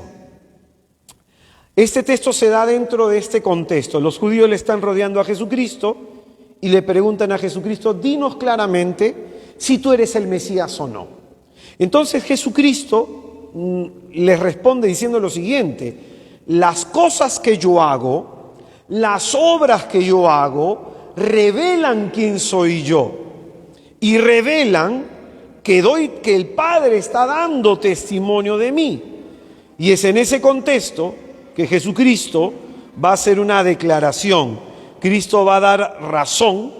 Este texto se da dentro de este contexto. Los judíos le están rodeando a Jesucristo y le preguntan a Jesucristo, dinos claramente si tú eres el Mesías o no. Entonces Jesucristo les responde diciendo lo siguiente, las cosas que yo hago, las obras que yo hago, revelan quién soy yo y revelan que el Padre está dando testimonio de mí. Y es en ese contexto que Jesucristo va a hacer una declaración. Cristo va a dar razón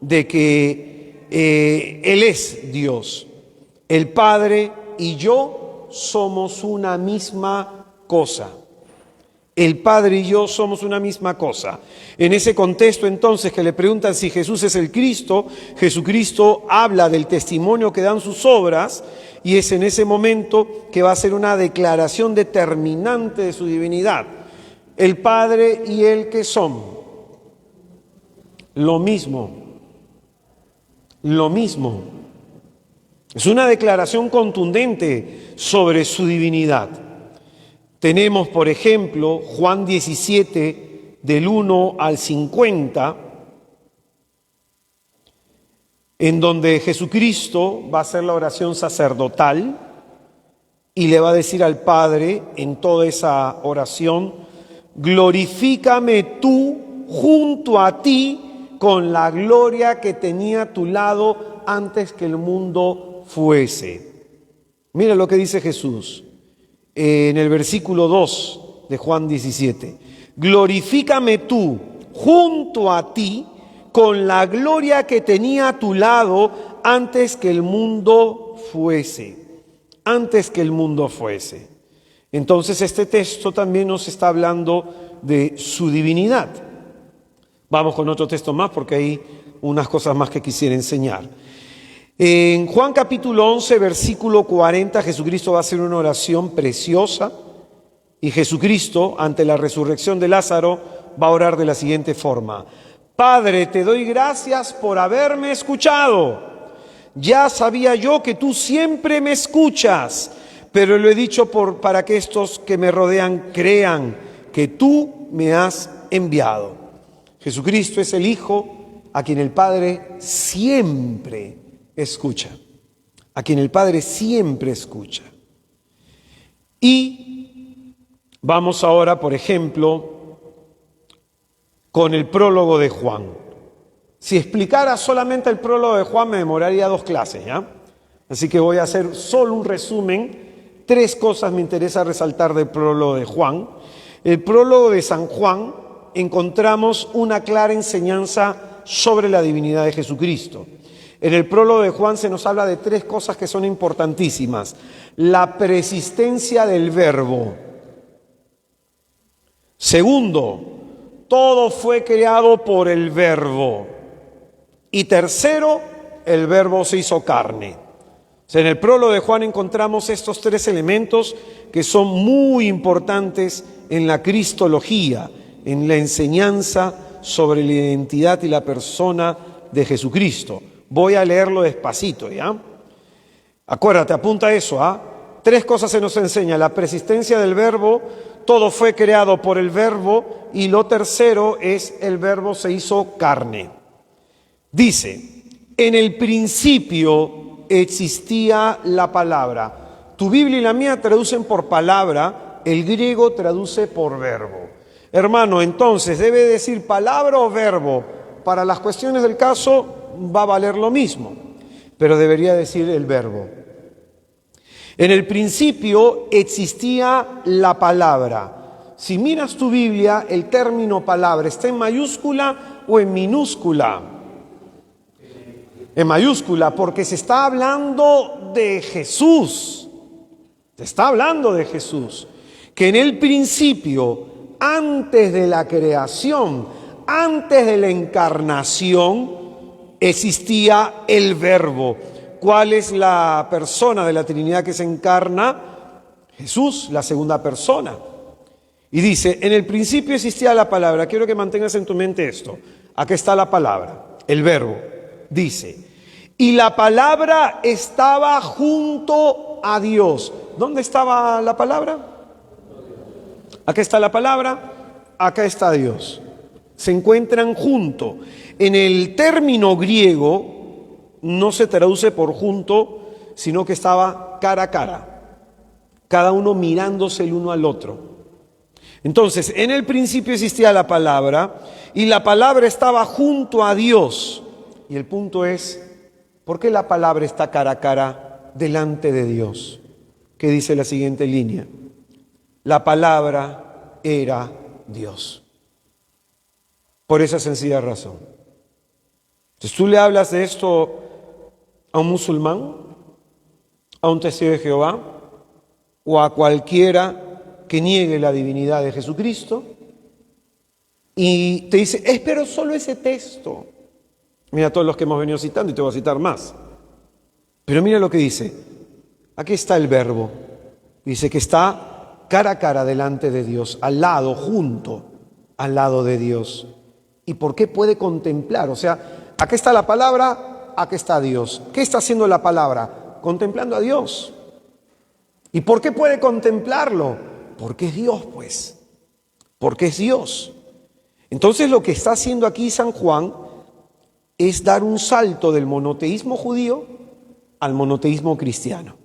de que Él es Dios. El Padre y yo somos una misma cosa. El Padre y yo somos una misma cosa. En ese contexto entonces que le preguntan si Jesús es el Cristo, Jesucristo habla del testimonio que dan sus obras y es en ese momento que va a ser una declaración determinante de su divinidad. El Padre y Él, ¿qué son? Lo mismo. Lo mismo. Es una declaración contundente sobre su divinidad. Tenemos, por ejemplo, Juan 17, del 1 al 50, en donde Jesucristo va a hacer la oración sacerdotal y le va a decir al Padre en toda esa oración, glorifícame tú junto a ti con la gloria que tenía a tu lado antes que el mundo fuese. Mira lo que dice Jesús en el versículo 2 de Juan 17. Glorifícame tú junto a ti con la gloria que tenía a tu lado antes que el mundo fuese. Antes que el mundo fuese. Entonces este texto también nos está hablando de su divinidad. Vamos con otro texto más porque hay unas cosas más que quisiera enseñar. En Juan capítulo 11, versículo 40, Jesucristo va a hacer una oración preciosa y Jesucristo, ante la resurrección de Lázaro, va a orar de la siguiente forma. Padre, te doy gracias por haberme escuchado. Ya sabía yo que tú siempre me escuchas, pero lo he dicho para que estos que me rodean crean que tú me has enviado. Jesucristo es el Hijo a quien el Padre siempre escucha, a quien el Padre siempre escucha. Y vamos ahora, por ejemplo, con el prólogo de Juan. Si explicara solamente el prólogo de Juan me demoraría 2 clases, ¿ya? Así que voy a hacer solo un resumen. 3 cosas me interesa resaltar del prólogo de Juan. El prólogo de San Juan encontramos una clara enseñanza sobre la divinidad de Jesucristo. En el prólogo de Juan se nos habla de tres cosas que son importantísimas. La persistencia del verbo. Segundo, todo fue creado por el verbo. Y tercero, el verbo se hizo carne. O sea, en el prólogo de Juan encontramos estos tres elementos que son muy importantes en la cristología, en la enseñanza sobre la identidad y la persona de Jesucristo. Voy a leerlo despacito, ¿ya? Acuérdate, apunta eso, ¿ah? Tres cosas se nos enseña: la persistencia del verbo, todo fue creado por el verbo, y lo tercero es el verbo se hizo carne. Dice, en el principio existía la palabra. Tu Biblia y la mía traducen por palabra, el griego traduce por verbo. Hermano, entonces, ¿debe decir palabra o verbo? Para las cuestiones del caso va a valer lo mismo, pero debería decir el verbo. En el principio existía la palabra. Si miras tu Biblia, el término palabra, ¿está en mayúscula o en minúscula? En mayúscula, porque se está hablando de Jesús. Se está hablando de Jesús. Que en el principio, antes de la creación, antes de la encarnación, existía el verbo. ¿Cuál es la persona de la Trinidad que se encarna? Jesús, la segunda persona. Y dice, en el principio existía la palabra. Quiero que mantengas en tu mente esto. Aquí está la palabra, el verbo. Dice, y la palabra estaba junto a Dios. ¿Dónde estaba la palabra? Acá está la palabra, acá está Dios. Se encuentran junto. En el término griego no se traduce por junto, sino que estaba cara a cara, cada uno mirándose el uno al otro. Entonces, en el principio existía la palabra, y la palabra estaba junto a Dios. Y el punto es, ¿por qué la palabra está cara a cara delante de Dios? ¿Qué dice la siguiente línea? La palabra era Dios. Por esa sencilla razón. Entonces, tú le hablas de esto a un musulmán, a un testigo de Jehová, o a cualquiera que niegue la divinidad de Jesucristo, y te dice, pero solo ese texto. Mira todos los que hemos venido citando, y te voy a citar más. Pero mira lo que dice. Aquí está el verbo. Dice que está cara a cara delante de Dios, al lado, junto, al lado de Dios. ¿Y por qué puede contemplar? O sea, aquí está la palabra, aquí está Dios. ¿Qué está haciendo la palabra? Contemplando a Dios. ¿Y por qué puede contemplarlo? Porque es Dios, pues. Porque es Dios. Entonces lo que está haciendo aquí San Juan es dar un salto del monoteísmo judío al monoteísmo cristiano.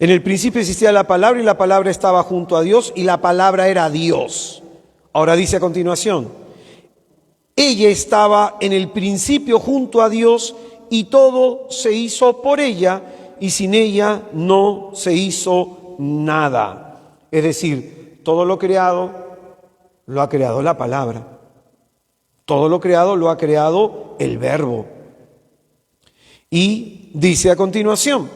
En el principio existía la palabra, y la palabra estaba junto a Dios, y la palabra era Dios. Ahora dice a continuación, ella estaba en el principio junto a Dios, y todo se hizo por ella, y sin ella no se hizo nada. Es decir, todo lo creado lo ha creado la palabra. Todo lo creado lo ha creado el verbo. Y dice a continuación,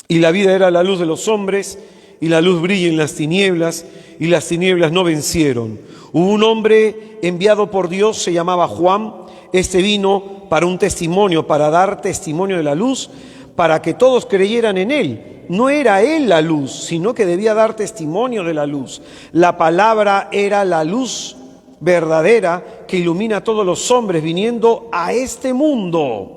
y la vida era la luz de los hombres, y la luz brilla en las tinieblas, y las tinieblas no vencieron. Hubo un hombre enviado por Dios, se llamaba Juan. Este vino para un testimonio, para dar testimonio de la luz, para que todos creyeran en él. No era él la luz, sino que debía dar testimonio de la luz. La palabra era la luz verdadera que ilumina a todos los hombres viniendo a este mundo.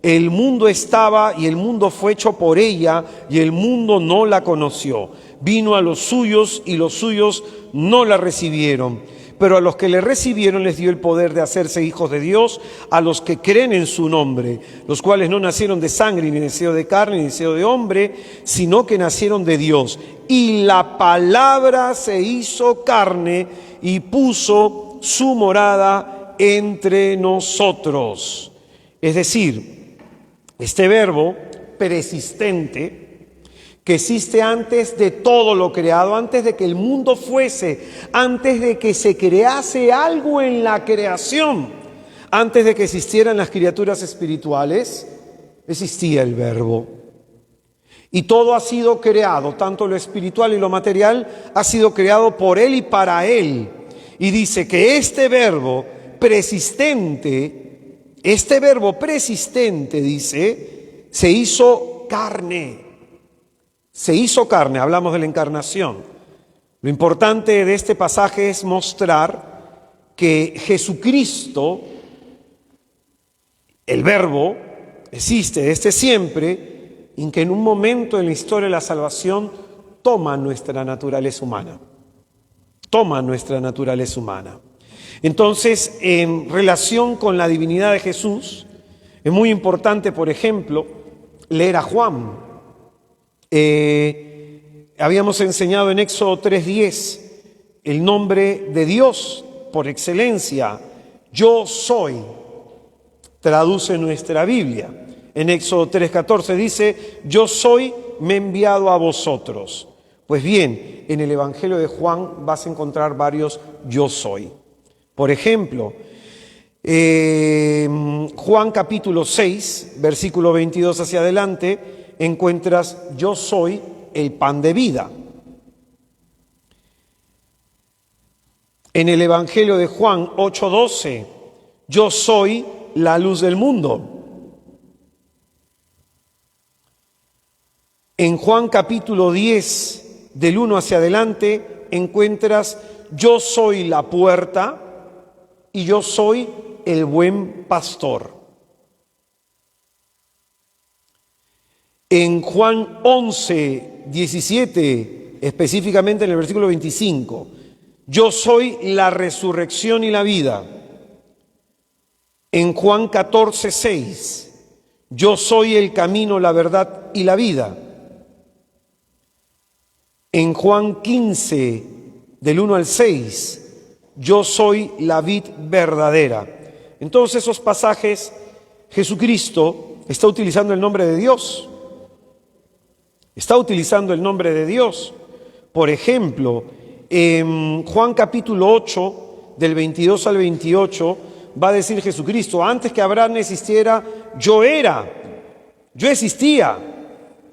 El mundo estaba y el mundo fue hecho por ella, y el mundo no la conoció. Vino a los suyos y los suyos no la recibieron. Pero a los que le recibieron les dio el poder de hacerse hijos de Dios, a los que creen en su nombre, los cuales no nacieron de sangre, ni deseo de carne, ni deseo de hombre, sino que nacieron de Dios. Y la palabra se hizo carne y puso su morada entre nosotros. Es decir, este verbo persistente, que existe antes de todo lo creado, antes de que el mundo fuese, antes de que se crease algo en la creación, Antes de que existieran las criaturas espirituales, existía el Verbo. Y todo ha sido creado, tanto lo espiritual y lo material, ha sido creado por Él y para Él. Y dice que este verbo persistente, dice, se hizo carne. Se hizo carne, hablamos de la encarnación. Lo importante de este pasaje es mostrar que Jesucristo, el verbo, existe desde siempre, y que en un momento en la historia de la salvación toma nuestra naturaleza humana. Toma nuestra naturaleza humana. Entonces, en relación con la divinidad de Jesús, es muy importante, por ejemplo, leer a Juan. Habíamos enseñado en Éxodo 3:10 el nombre de Dios por excelencia, yo soy, traduce nuestra Biblia. En Éxodo 3:14 dice, yo soy, me he enviado a vosotros. Pues bien, en el Evangelio de Juan vas a encontrar varios yo soy. Por ejemplo, Juan capítulo 6, versículo 22 hacia adelante, encuentras yo soy el pan de vida. En el Evangelio de Juan 8:12, yo soy la luz del mundo. En Juan capítulo 10, del 1 hacia adelante, encuentras yo soy la puerta y yo soy el buen pastor. En Juan 11:17, específicamente en el versículo 25, yo soy la resurrección y la vida. En Juan 14:6, yo soy el camino, la verdad y la vida. En Juan 15, del 1 al 6, yo soy la vid verdadera. En todos esos pasajes, Jesucristo está utilizando el nombre de Dios. Está utilizando el nombre de Dios. Por ejemplo, en Juan capítulo 8, del 22 al 28, va a decir Jesucristo, antes que Abraham existiera, yo era, yo existía,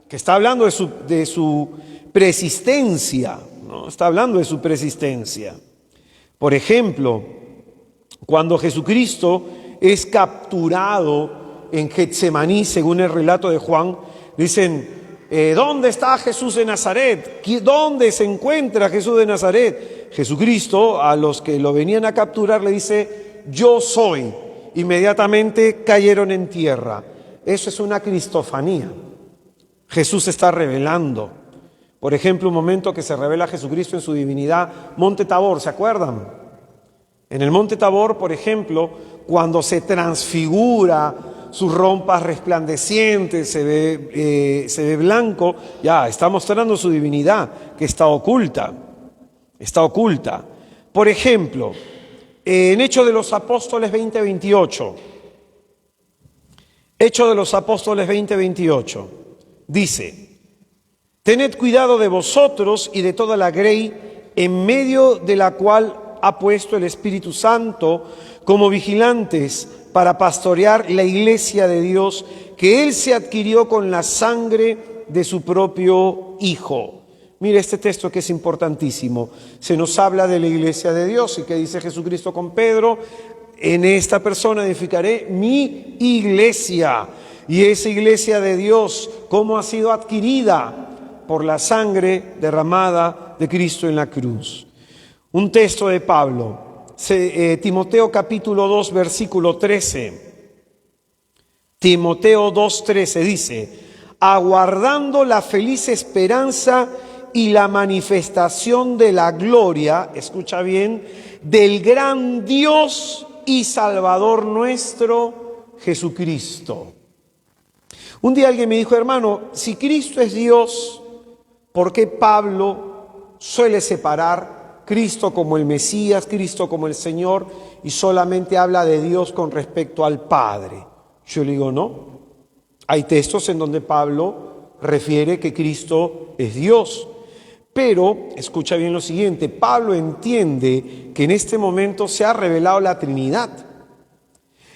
que está hablando de su persistencia, ¿no? Está hablando de su persistencia. Por ejemplo, cuando Jesucristo es capturado en Getsemaní, según el relato de Juan, dicen, ¿dónde está Jesús de Nazaret? ¿Dónde se encuentra Jesús de Nazaret? Jesucristo, a los que lo venían a capturar, le dice, yo soy. Inmediatamente cayeron en tierra. Eso es una cristofanía. Jesús está revelando. Por ejemplo, un momento que se revela Jesucristo en su divinidad, Monte Tabor, ¿se acuerdan? En el Monte Tabor, por ejemplo, cuando se transfigura, sus rompas resplandecientes, se ve blanco, ya está mostrando su divinidad, que está oculta. Está oculta. Por ejemplo, en Hechos de los Apóstoles 20:28, Hechos de los Apóstoles 20:28, dice, tened cuidado de vosotros y de toda la grey en medio de la cual ha puesto el Espíritu Santo como vigilantes para pastorear la iglesia de Dios que Él se adquirió con la sangre de su propio Hijo. Mire este texto que es importantísimo. Se nos habla de la iglesia de Dios y que dice Jesucristo con Pedro, en esta persona edificaré mi iglesia. Y esa iglesia de Dios, ¿cómo ha sido adquirida? Por la sangre derramada de Cristo en la cruz. Un texto de Pablo, Timoteo capítulo 2, versículo 13. Timoteo 2:13 dice, aguardando la feliz esperanza y la manifestación de la gloria, escucha bien, del gran Dios y Salvador nuestro, Jesucristo. Un día alguien me dijo, hermano, si Cristo es Dios, ¿por qué Pablo suele separar Cristo como el Mesías, Cristo como el Señor, y solamente habla de Dios con respecto al Padre? Yo le digo, no. Hay textos en donde Pablo refiere que Cristo es Dios. Pero, escucha bien lo siguiente, Pablo entiende que en este momento se ha revelado la Trinidad.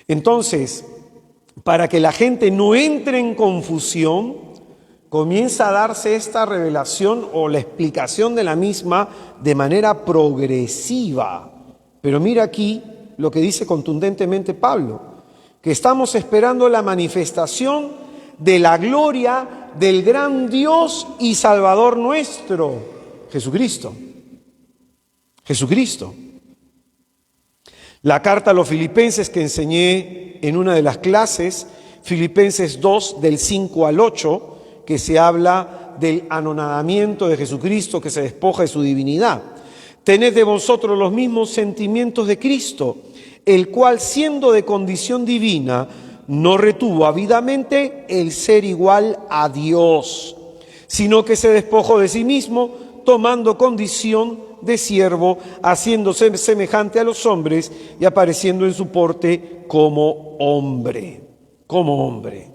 Entonces, para que la gente no entre en confusión, comienza a darse esta revelación o la explicación de la misma de manera progresiva. Pero mira aquí lo que dice contundentemente Pablo, que estamos esperando la manifestación de la gloria del gran Dios y Salvador nuestro, Jesucristo. Jesucristo. La carta a los Filipenses que enseñé en una de las clases, Filipenses 2, del 5 al 8, que se habla del anonadamiento de Jesucristo, que se despoja de su divinidad. Tened de vosotros los mismos sentimientos de Cristo, el cual, siendo de condición divina, no retuvo ávidamente el ser igual a Dios, sino que se despojó de sí mismo, tomando condición de siervo, haciéndose semejante a los hombres y apareciendo en su porte como hombre. Como hombre.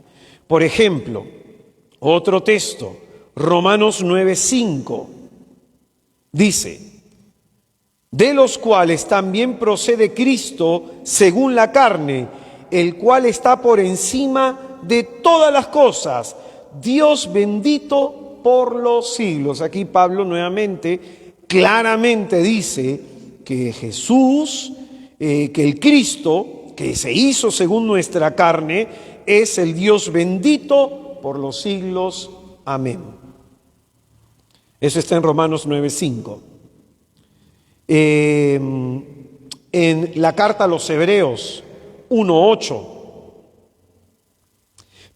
Por ejemplo, otro texto, Romanos 9:5, dice: de los cuales también procede Cristo según la carne, el cual está por encima de todas las cosas, Dios bendito por los siglos. Aquí Pablo nuevamente, claramente dice que Jesús, que el Cristo, que se hizo según nuestra carne, es el Dios bendito por los siglos. Amén. Eso está en Romanos 9:5. En la carta a los Hebreos 1:8.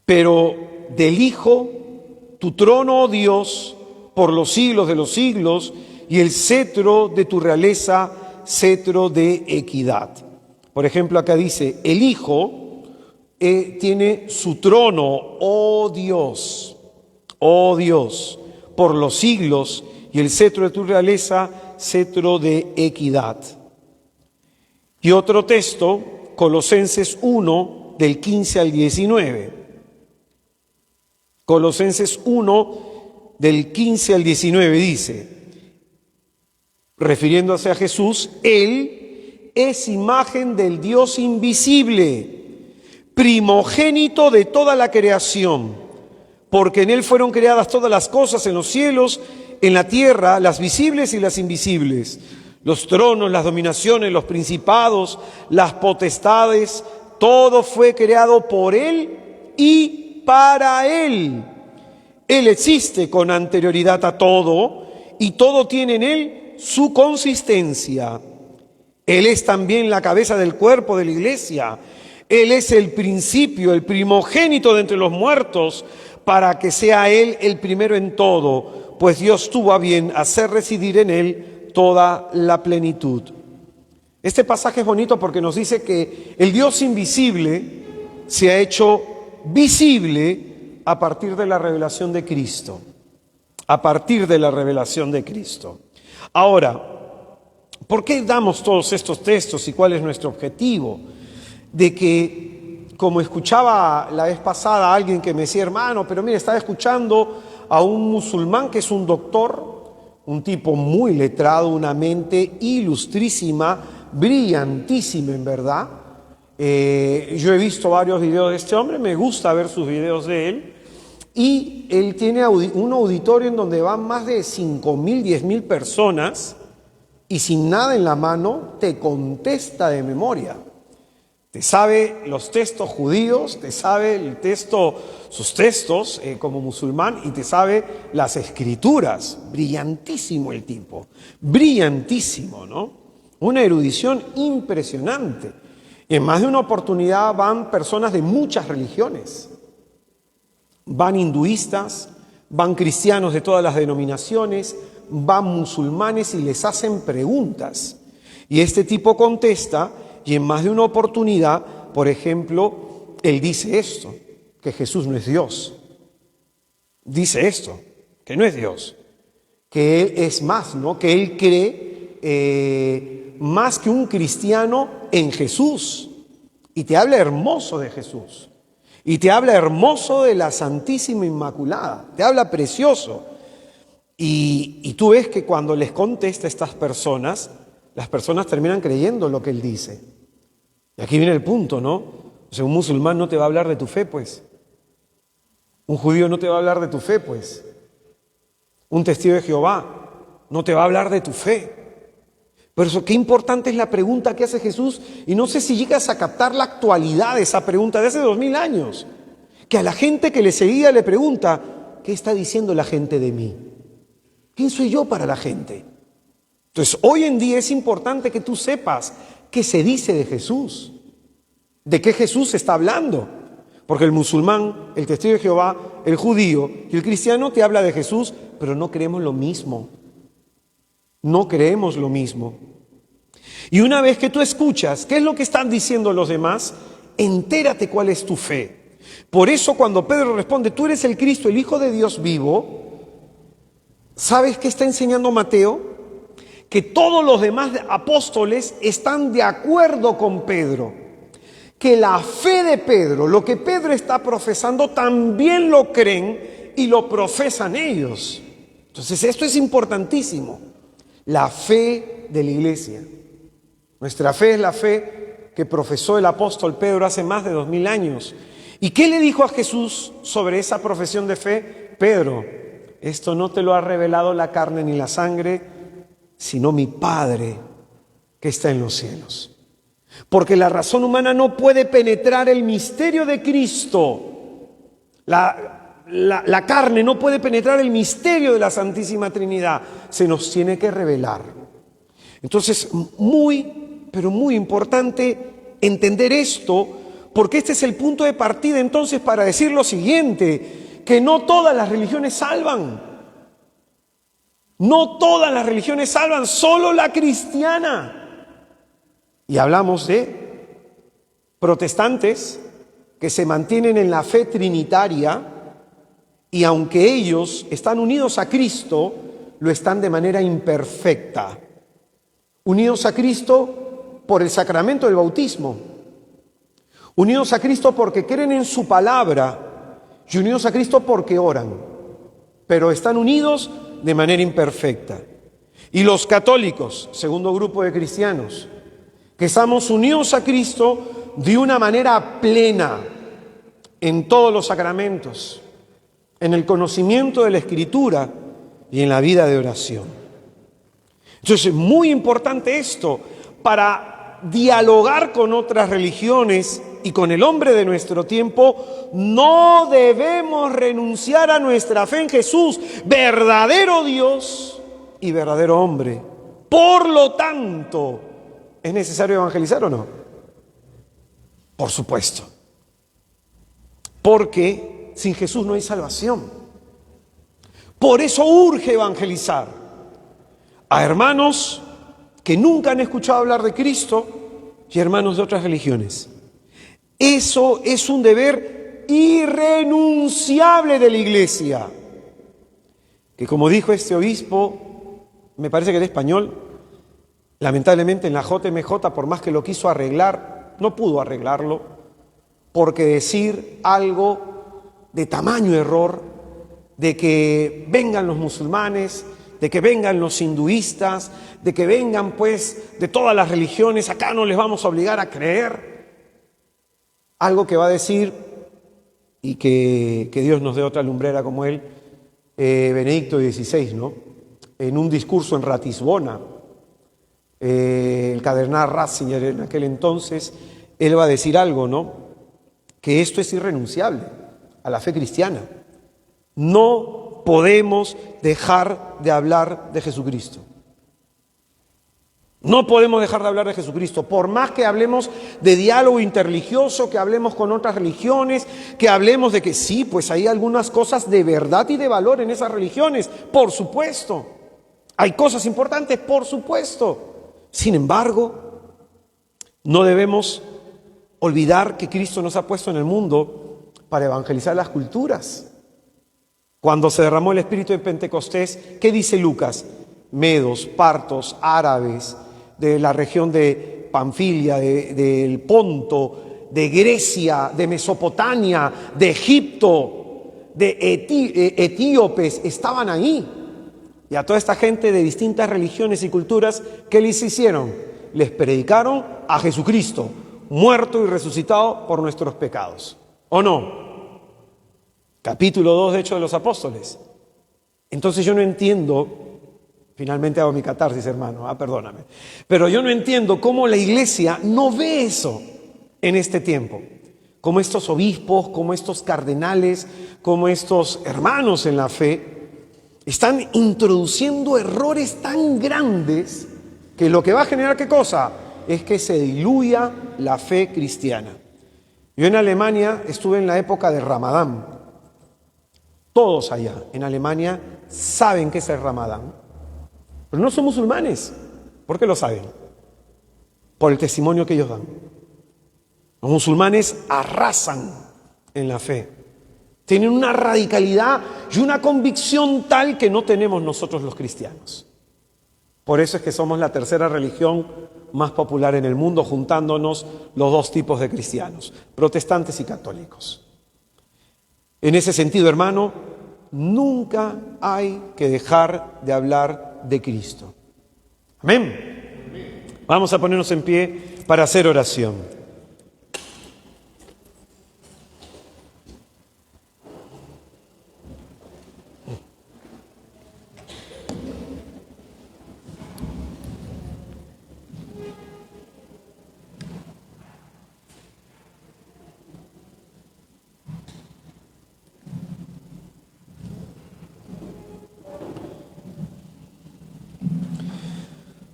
Pero del Hijo, tu trono, oh Dios, por los siglos de los siglos, y el cetro de tu realeza, cetro de equidad. Por ejemplo, acá dice, el Hijo tiene su trono, oh Dios, por los siglos, y el cetro de tu realeza, cetro de equidad. Y otro texto, Colosenses 1, del 15 al 19. Colosenses 1, del 15 al 19 dice, refiriéndose a Jesús, Él es imagen del Dios invisible, primogénito de toda la creación, porque en Él fueron creadas todas las cosas en los cielos, en la tierra, las visibles y las invisibles, los tronos, las dominaciones, los principados, las potestades, todo fue creado por Él y para Él. Él existe con anterioridad a todo y todo tiene en Él su consistencia. Él es también la cabeza del cuerpo de la iglesia. Él es el principio, el primogénito de entre los muertos, para que sea Él el primero en todo, pues Dios tuvo a bien hacer residir en Él toda la plenitud. Este pasaje es bonito porque nos dice que el Dios invisible se ha hecho visible a partir de la revelación de Cristo. A partir de la revelación de Cristo. Ahora, ¿por qué damos todos estos textos y cuál es nuestro objetivo? De que, como escuchaba la vez pasada a alguien que me decía, hermano, pero mire, estaba escuchando a un musulmán que es un doctor, un tipo muy letrado, una mente ilustrísima, brillantísima en verdad. Yo he visto varios videos de este hombre, me gusta ver sus videos de él. Y él tiene un auditorio en donde van más de 5.000, 10.000 personas y sin nada en la mano te contesta de memoria. Te sabe los textos judíos, te sabe sus textos como musulmán y te sabe las escrituras. Brillantísimo el tipo, brillantísimo, ¿no? Una erudición impresionante. Y en más de una oportunidad van personas de muchas religiones. Van hinduistas, van cristianos de todas las denominaciones, van musulmanes y les hacen preguntas. Y este tipo contesta y en más de una oportunidad, por ejemplo, él dice esto, que Jesús no es Dios. Dice esto, que no es Dios, que Él es más, ¿no? Que Él cree más que un cristiano en Jesús. Y te habla hermoso de Jesús. Y te habla hermoso de la Santísima Inmaculada. Te habla precioso. Y tú ves que cuando les contesta a estas personas, las personas terminan creyendo lo que él dice. Y aquí viene el punto, ¿no? O sea, un musulmán no te va a hablar de tu fe, pues. Un judío no te va a hablar de tu fe, pues. Un testigo de Jehová no te va a hablar de tu fe. Por eso, qué importante es la pregunta que hace Jesús. Y no sé si llegas a captar la actualidad de esa pregunta de hace 2000 años. Que a la gente que le seguía le pregunta, ¿qué está diciendo la gente de mí? ¿Quién soy yo para la gente? Entonces, hoy en día es importante que tú sepas qué se dice de Jesús. ¿De qué Jesús está hablando? Porque el musulmán, el testigo de Jehová, el judío y el cristiano te habla de Jesús, pero no creemos lo mismo. No creemos lo mismo. Y una vez que tú escuchas qué es lo que están diciendo los demás, entérate cuál es tu fe. Por eso cuando Pedro responde, tú eres el Cristo, el Hijo de Dios vivo, ¿sabes qué está enseñando Mateo? Que todos los demás apóstoles están de acuerdo con Pedro. Que la fe de Pedro, lo que Pedro está profesando, también lo creen y lo profesan ellos. Entonces esto es importantísimo. La fe de la iglesia. Nuestra fe es la fe que profesó el apóstol Pedro hace más de 2000 años. ¿Y qué le dijo a Jesús sobre esa profesión de fe? Pedro, esto no te lo ha revelado la carne ni la sangre, sino mi Padre que está en los cielos. Porque la razón humana no puede penetrar el misterio de Cristo. La carne no puede penetrar el misterio de la Santísima Trinidad. Se nos tiene que revelar. Entonces, pero muy importante entender esto, porque este es el punto de partida entonces para decir lo siguiente, que no todas las religiones salvan. No todas las religiones salvan, solo la cristiana. Y hablamos de protestantes que se mantienen en la fe trinitaria y aunque ellos están unidos a Cristo, lo están de manera imperfecta. Unidos a Cristo por el sacramento del bautismo. Unidos a Cristo porque creen en su palabra y unidos a Cristo porque oran. Pero están unidos de manera imperfecta. Y los católicos, segundo grupo de cristianos, que estamos unidos a Cristo de una manera plena en todos los sacramentos, en el conocimiento de la Escritura y en la vida de oración. Entonces es muy importante esto para dialogar con otras religiones y con el hombre de nuestro tiempo. No debemos renunciar a nuestra fe en Jesús, verdadero Dios y verdadero hombre. Por lo tanto, ¿es necesario evangelizar o no? Por supuesto. Porque sin Jesús no hay salvación. Por eso urge evangelizar a hermanos que nunca han escuchado hablar de Cristo y hermanos de otras religiones. Eso es un deber irrenunciable de la Iglesia. Que como dijo este obispo, me parece que era español, lamentablemente en la JMJ, por más que lo quiso arreglar, no pudo arreglarlo, porque decir algo de tamaño error, de que vengan los musulmanes, de que vengan los hinduistas, de que vengan pues de todas las religiones, acá no les vamos a obligar a creer, algo que va a decir, y que Dios nos dé otra lumbrera como él, Benedicto XVI, ¿no? En un discurso en Ratisbona, el cardenal Ratzinger en aquel entonces, él va a decir algo, ¿no? Que esto es irrenunciable a la fe cristiana. No podemos dejar de hablar de Jesucristo. No podemos dejar de hablar de Jesucristo. Por más que hablemos de diálogo interreligioso, que hablemos con otras religiones, que hablemos de que sí, pues hay algunas cosas de verdad y de valor en esas religiones, por supuesto. Hay cosas importantes, por supuesto. Sin embargo, no debemos olvidar que Cristo nos ha puesto en el mundo para evangelizar las culturas. Cuando se derramó el Espíritu de Pentecostés, ¿qué dice Lucas? Medos, partos, árabes, de la región de Panfilia, del Ponto, de Grecia, de Mesopotamia, de Egipto, de etíopes, estaban ahí. Y a toda esta gente de distintas religiones y culturas, ¿qué les hicieron? Les predicaron a Jesucristo, muerto y resucitado por nuestros pecados. ¿O no? Capítulo 2 de Hechos de los Apóstoles. Entonces yo no entiendo, finalmente hago mi catarsis, hermano, perdóname, pero yo no entiendo cómo la iglesia no ve eso en este tiempo. Como estos obispos, como estos cardenales, como estos hermanos en la fe, están introduciendo errores tan grandes que lo que va a generar, ¿qué cosa? Es que se diluya la fe cristiana. Yo en Alemania estuve en la época de Ramadán. Todos allá en Alemania saben qué es el Ramadán, pero no son musulmanes. ¿Por qué lo saben? Por el testimonio que ellos dan. Los musulmanes arrasan en la fe. Tienen una radicalidad y una convicción tal que no tenemos nosotros los cristianos. Por eso es que somos la tercera religión más popular en el mundo, juntándonos los dos tipos de cristianos, protestantes y católicos. En ese sentido, hermano, nunca hay que dejar de hablar de Cristo. Amén. Vamos a ponernos en pie para hacer oración.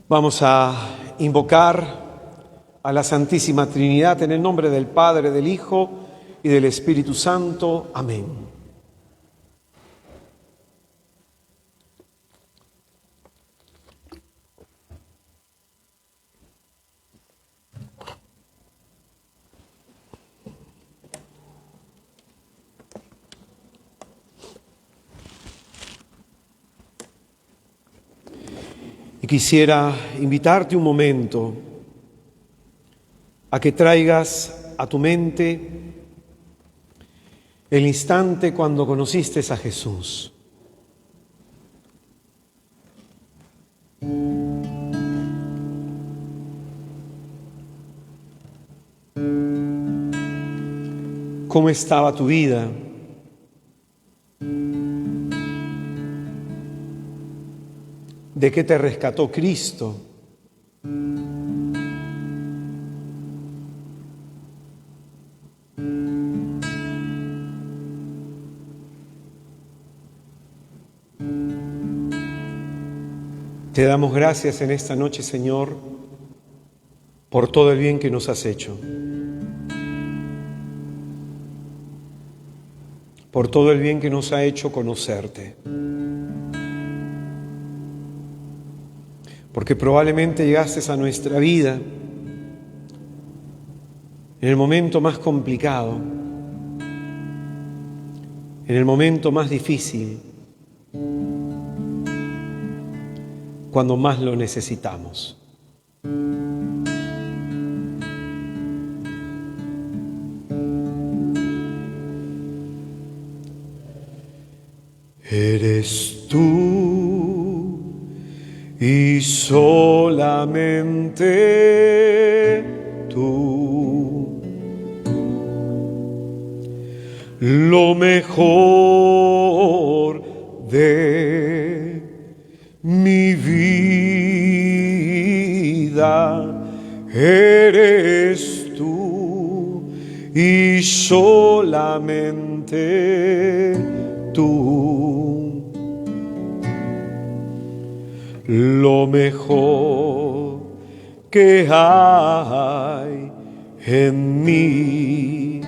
Vamos a invocar a la Santísima Trinidad en el nombre del Padre, del Hijo y del Espíritu Santo. Amén. Y quisiera invitarte un momento a que traigas a tu mente el instante cuando conociste a Jesús. ¿Cómo estaba tu vida? ¿De qué te rescató Cristo? Te damos gracias en esta noche, Señor, por todo el bien que nos has hecho, por todo el bien que nos ha hecho conocerte. Porque probablemente llegaste a nuestra vida en el momento más complicado, en el momento más difícil, cuando más lo necesitamos. Eres tú y solamente tú, lo mejor de mi vida. Eres tú y solamente tú, lo mejor que hay en mí.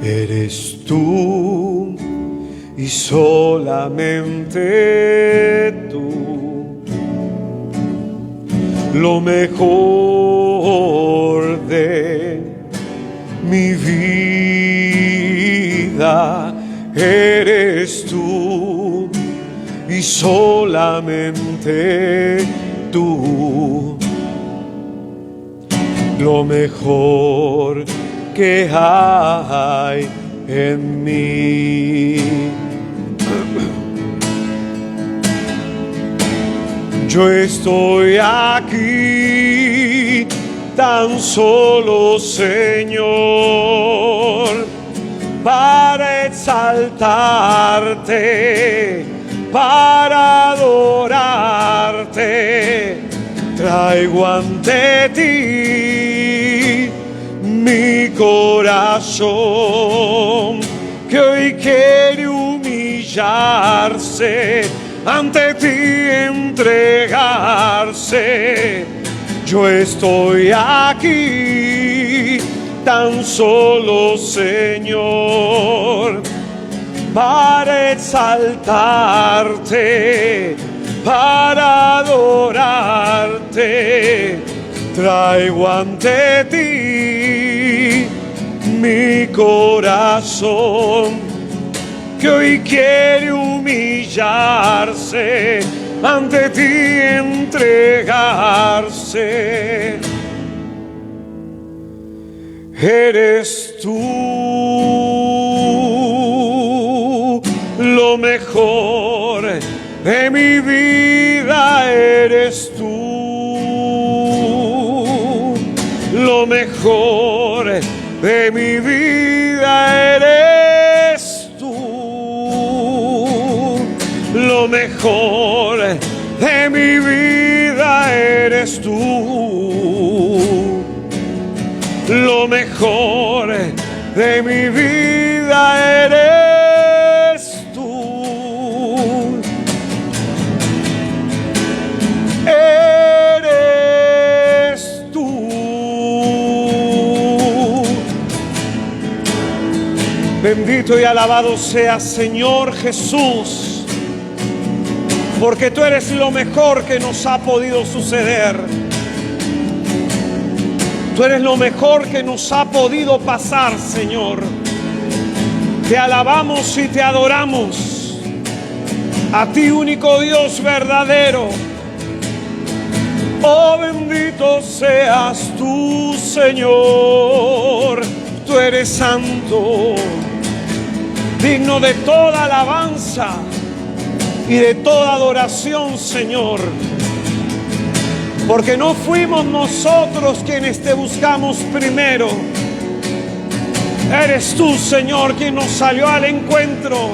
Eres tú y solamente tú, lo mejor de mi vida. Eres tú y solamente tú, lo mejor que hay en mí. Yo estoy aquí tan solo, Señor, para exaltarte, para adorarte. Traigo ante ti mi corazón, que hoy quiere humillarse, ante ti entregarse. Yo estoy aquí tan solo, Señor, para exaltarte, para adorarte. Traigo ante ti mi corazón, que hoy quiere humillarse, ante ti entregarse. Eres tú lo mejor de mi vida, eres tú lo mejor de mi vida, eres tú lo mejor de mi vida, eres tú lo mejor de mi vida, eres tú. Eres tú. Bendito y alabado seas, Señor Jesús, porque tú eres lo mejor que nos ha podido suceder. Tú eres lo mejor que nos ha podido pasar, Señor. Te alabamos y te adoramos. A ti, único Dios verdadero. Oh, bendito seas tú, Señor. Tú eres santo, digno de toda alabanza y de toda adoración, Señor. Porque no fuimos nosotros quienes te buscamos primero. Eres tú, Señor, quien nos salió al encuentro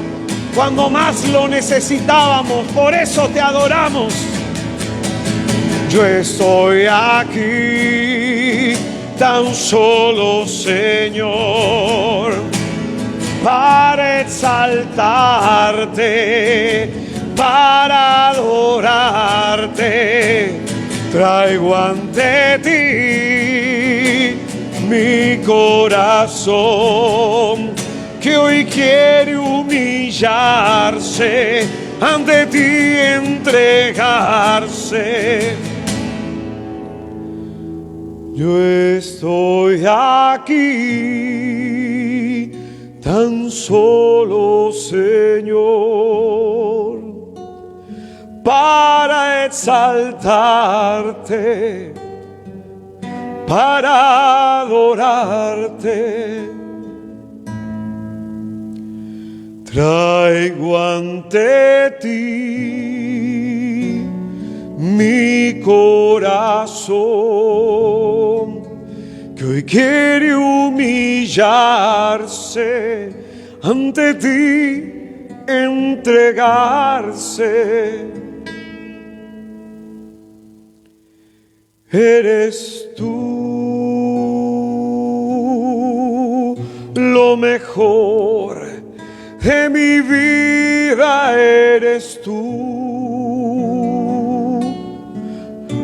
cuando más lo necesitábamos. Por eso te adoramos. Yo estoy aquí tan solo, Señor, para exaltarte, para adorarte. Traigo ante ti mi corazón, que hoy quiere humillarse, ante ti entregarse. Yo estoy aquí tan solo, Señor, para exaltarte, para adorarte. Traigo ante ti mi corazón, que hoy quiere humillarse, ante ti entregarse. Eres tú lo mejor de mi vida, eres tú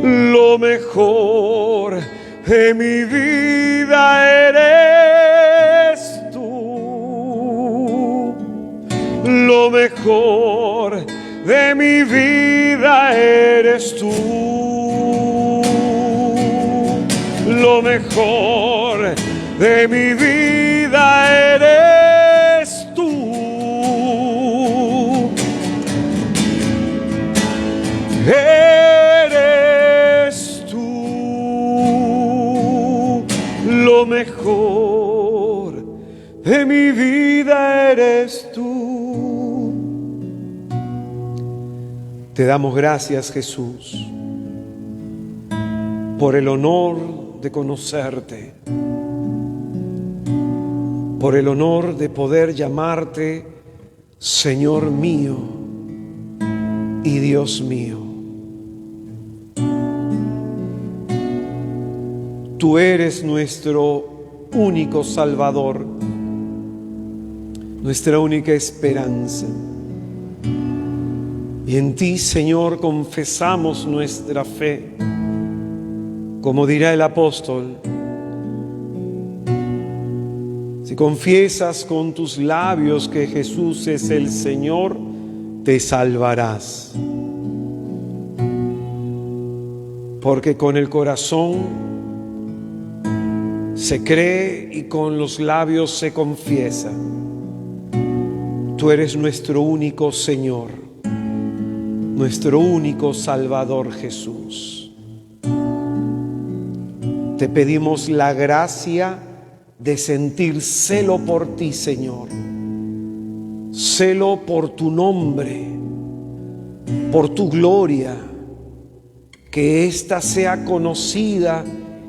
lo mejor de mi vida, eres tú lo mejor de mi vida, eres tú lo mejor de mi vida, eres tú. Eres tú lo mejor de mi vida, eres tú. Te damos gracias, Jesús, por el honor de conocerte, por el honor de poder llamarte Señor mío y Dios mío. Tú eres nuestro único Salvador, nuestra única esperanza. Y en ti, Señor, confesamos nuestra fe. Como dirá el apóstol, si confiesas con tus labios que Jesús es el Señor, te salvarás. Porque con el corazón se cree y con los labios se confiesa. Tú eres nuestro único Señor, nuestro único Salvador, Jesús. Te pedimos la gracia de sentir celo por ti, Señor. Celo por tu nombre, por tu gloria. Que ésta sea conocida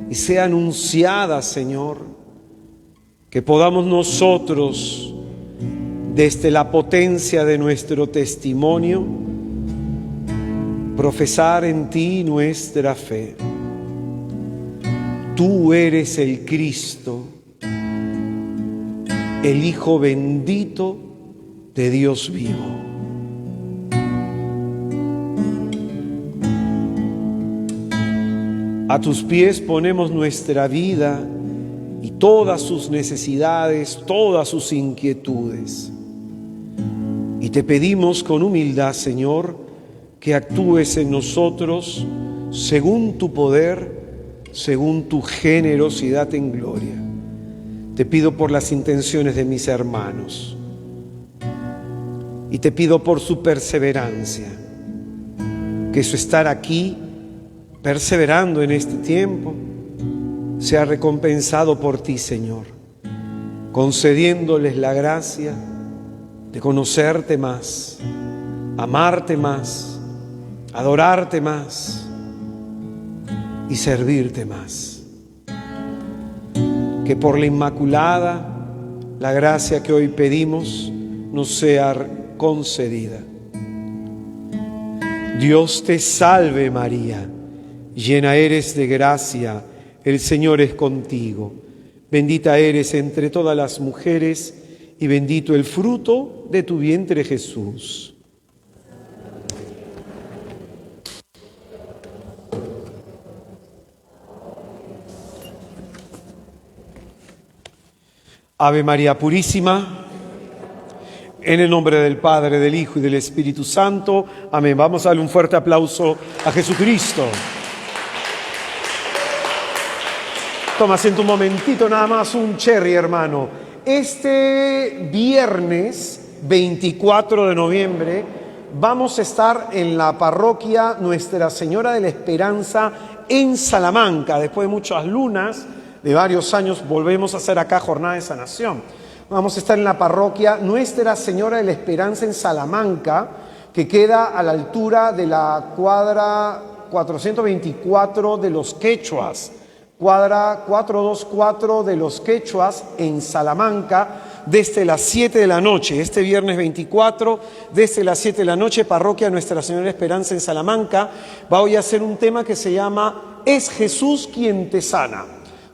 y sea anunciada, Señor. Que podamos nosotros, desde la potencia de nuestro testimonio, profesar en ti nuestra fe. Tú eres el Cristo, el Hijo bendito de Dios vivo. A tus pies ponemos nuestra vida y todas sus necesidades, todas sus inquietudes. Y te pedimos con humildad, Señor, que actúes en nosotros según tu poder, según tu generosidad en gloria. Te pido por las intenciones de mis hermanos y te pido por su perseverancia, que su estar aquí, perseverando en este tiempo, sea recompensado por ti, Señor, concediéndoles la gracia de conocerte más, amarte más, adorarte más y servirte más. Que por la Inmaculada, la gracia que hoy pedimos nos sea concedida. Dios te salve, María, llena eres de gracia, el Señor es contigo. Bendita eres entre todas las mujeres y bendito el fruto de tu vientre, Jesús. Ave María Purísima, en el nombre del Padre, del Hijo y del Espíritu Santo. Amén. Vamos a darle un fuerte aplauso a Jesucristo. Toma asiento un momentito, nada más un cherry, hermano. Este viernes 24 de noviembre vamos a estar en la parroquia Nuestra Señora de la Esperanza en Salamanca. Después de muchas lunas, de varios años, volvemos a hacer acá jornada de sanación. Vamos a estar en la parroquia Nuestra Señora de la Esperanza en Salamanca, que queda a la altura de la cuadra 424 de los Quechuas. Cuadra 424 de los Quechuas en Salamanca, desde las 7 de la noche, este viernes 24, desde las 7 de la noche, parroquia Nuestra Señora de Esperanza en Salamanca. Va hoy a ser un tema que se llama ¿Es Jesús quien te sana?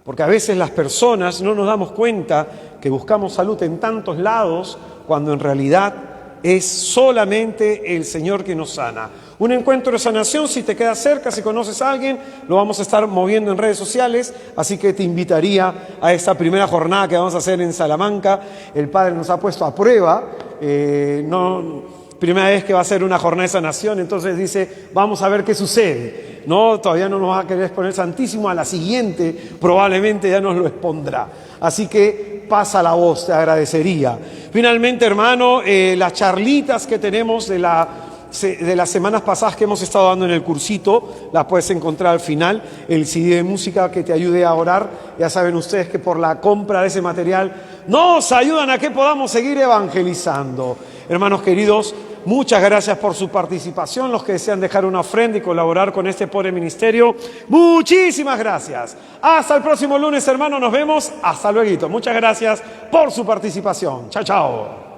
Porque a veces las personas no nos damos cuenta que buscamos salud en tantos lados, cuando en realidad es solamente el Señor que nos sana. Un encuentro de sanación, si te queda cerca, si conoces a alguien, lo vamos a estar moviendo en redes sociales, así que te invitaría a esta primera jornada que vamos a hacer en Salamanca. El Padre nos ha puesto a prueba, primera vez que va a ser una jornada de sanación, entonces dice, vamos a ver qué sucede. No, todavía no nos va a querer exponer Santísimo, a la siguiente probablemente ya nos lo expondrá. Así que pasa la voz, te agradecería. Finalmente, hermano, las charlitas que tenemos de las semanas pasadas que hemos estado dando en el cursito, las puedes encontrar al final, el CD de música que te ayude a orar. Ya saben ustedes que por la compra de ese material nos ayudan a que podamos seguir evangelizando. Hermanos queridos, muchas gracias por su participación. Los que desean dejar una ofrenda y colaborar con este pobre ministerio, muchísimas gracias. Hasta el próximo lunes, hermanos, nos vemos. Hasta luego. Muchas gracias por su participación. Chao, chao.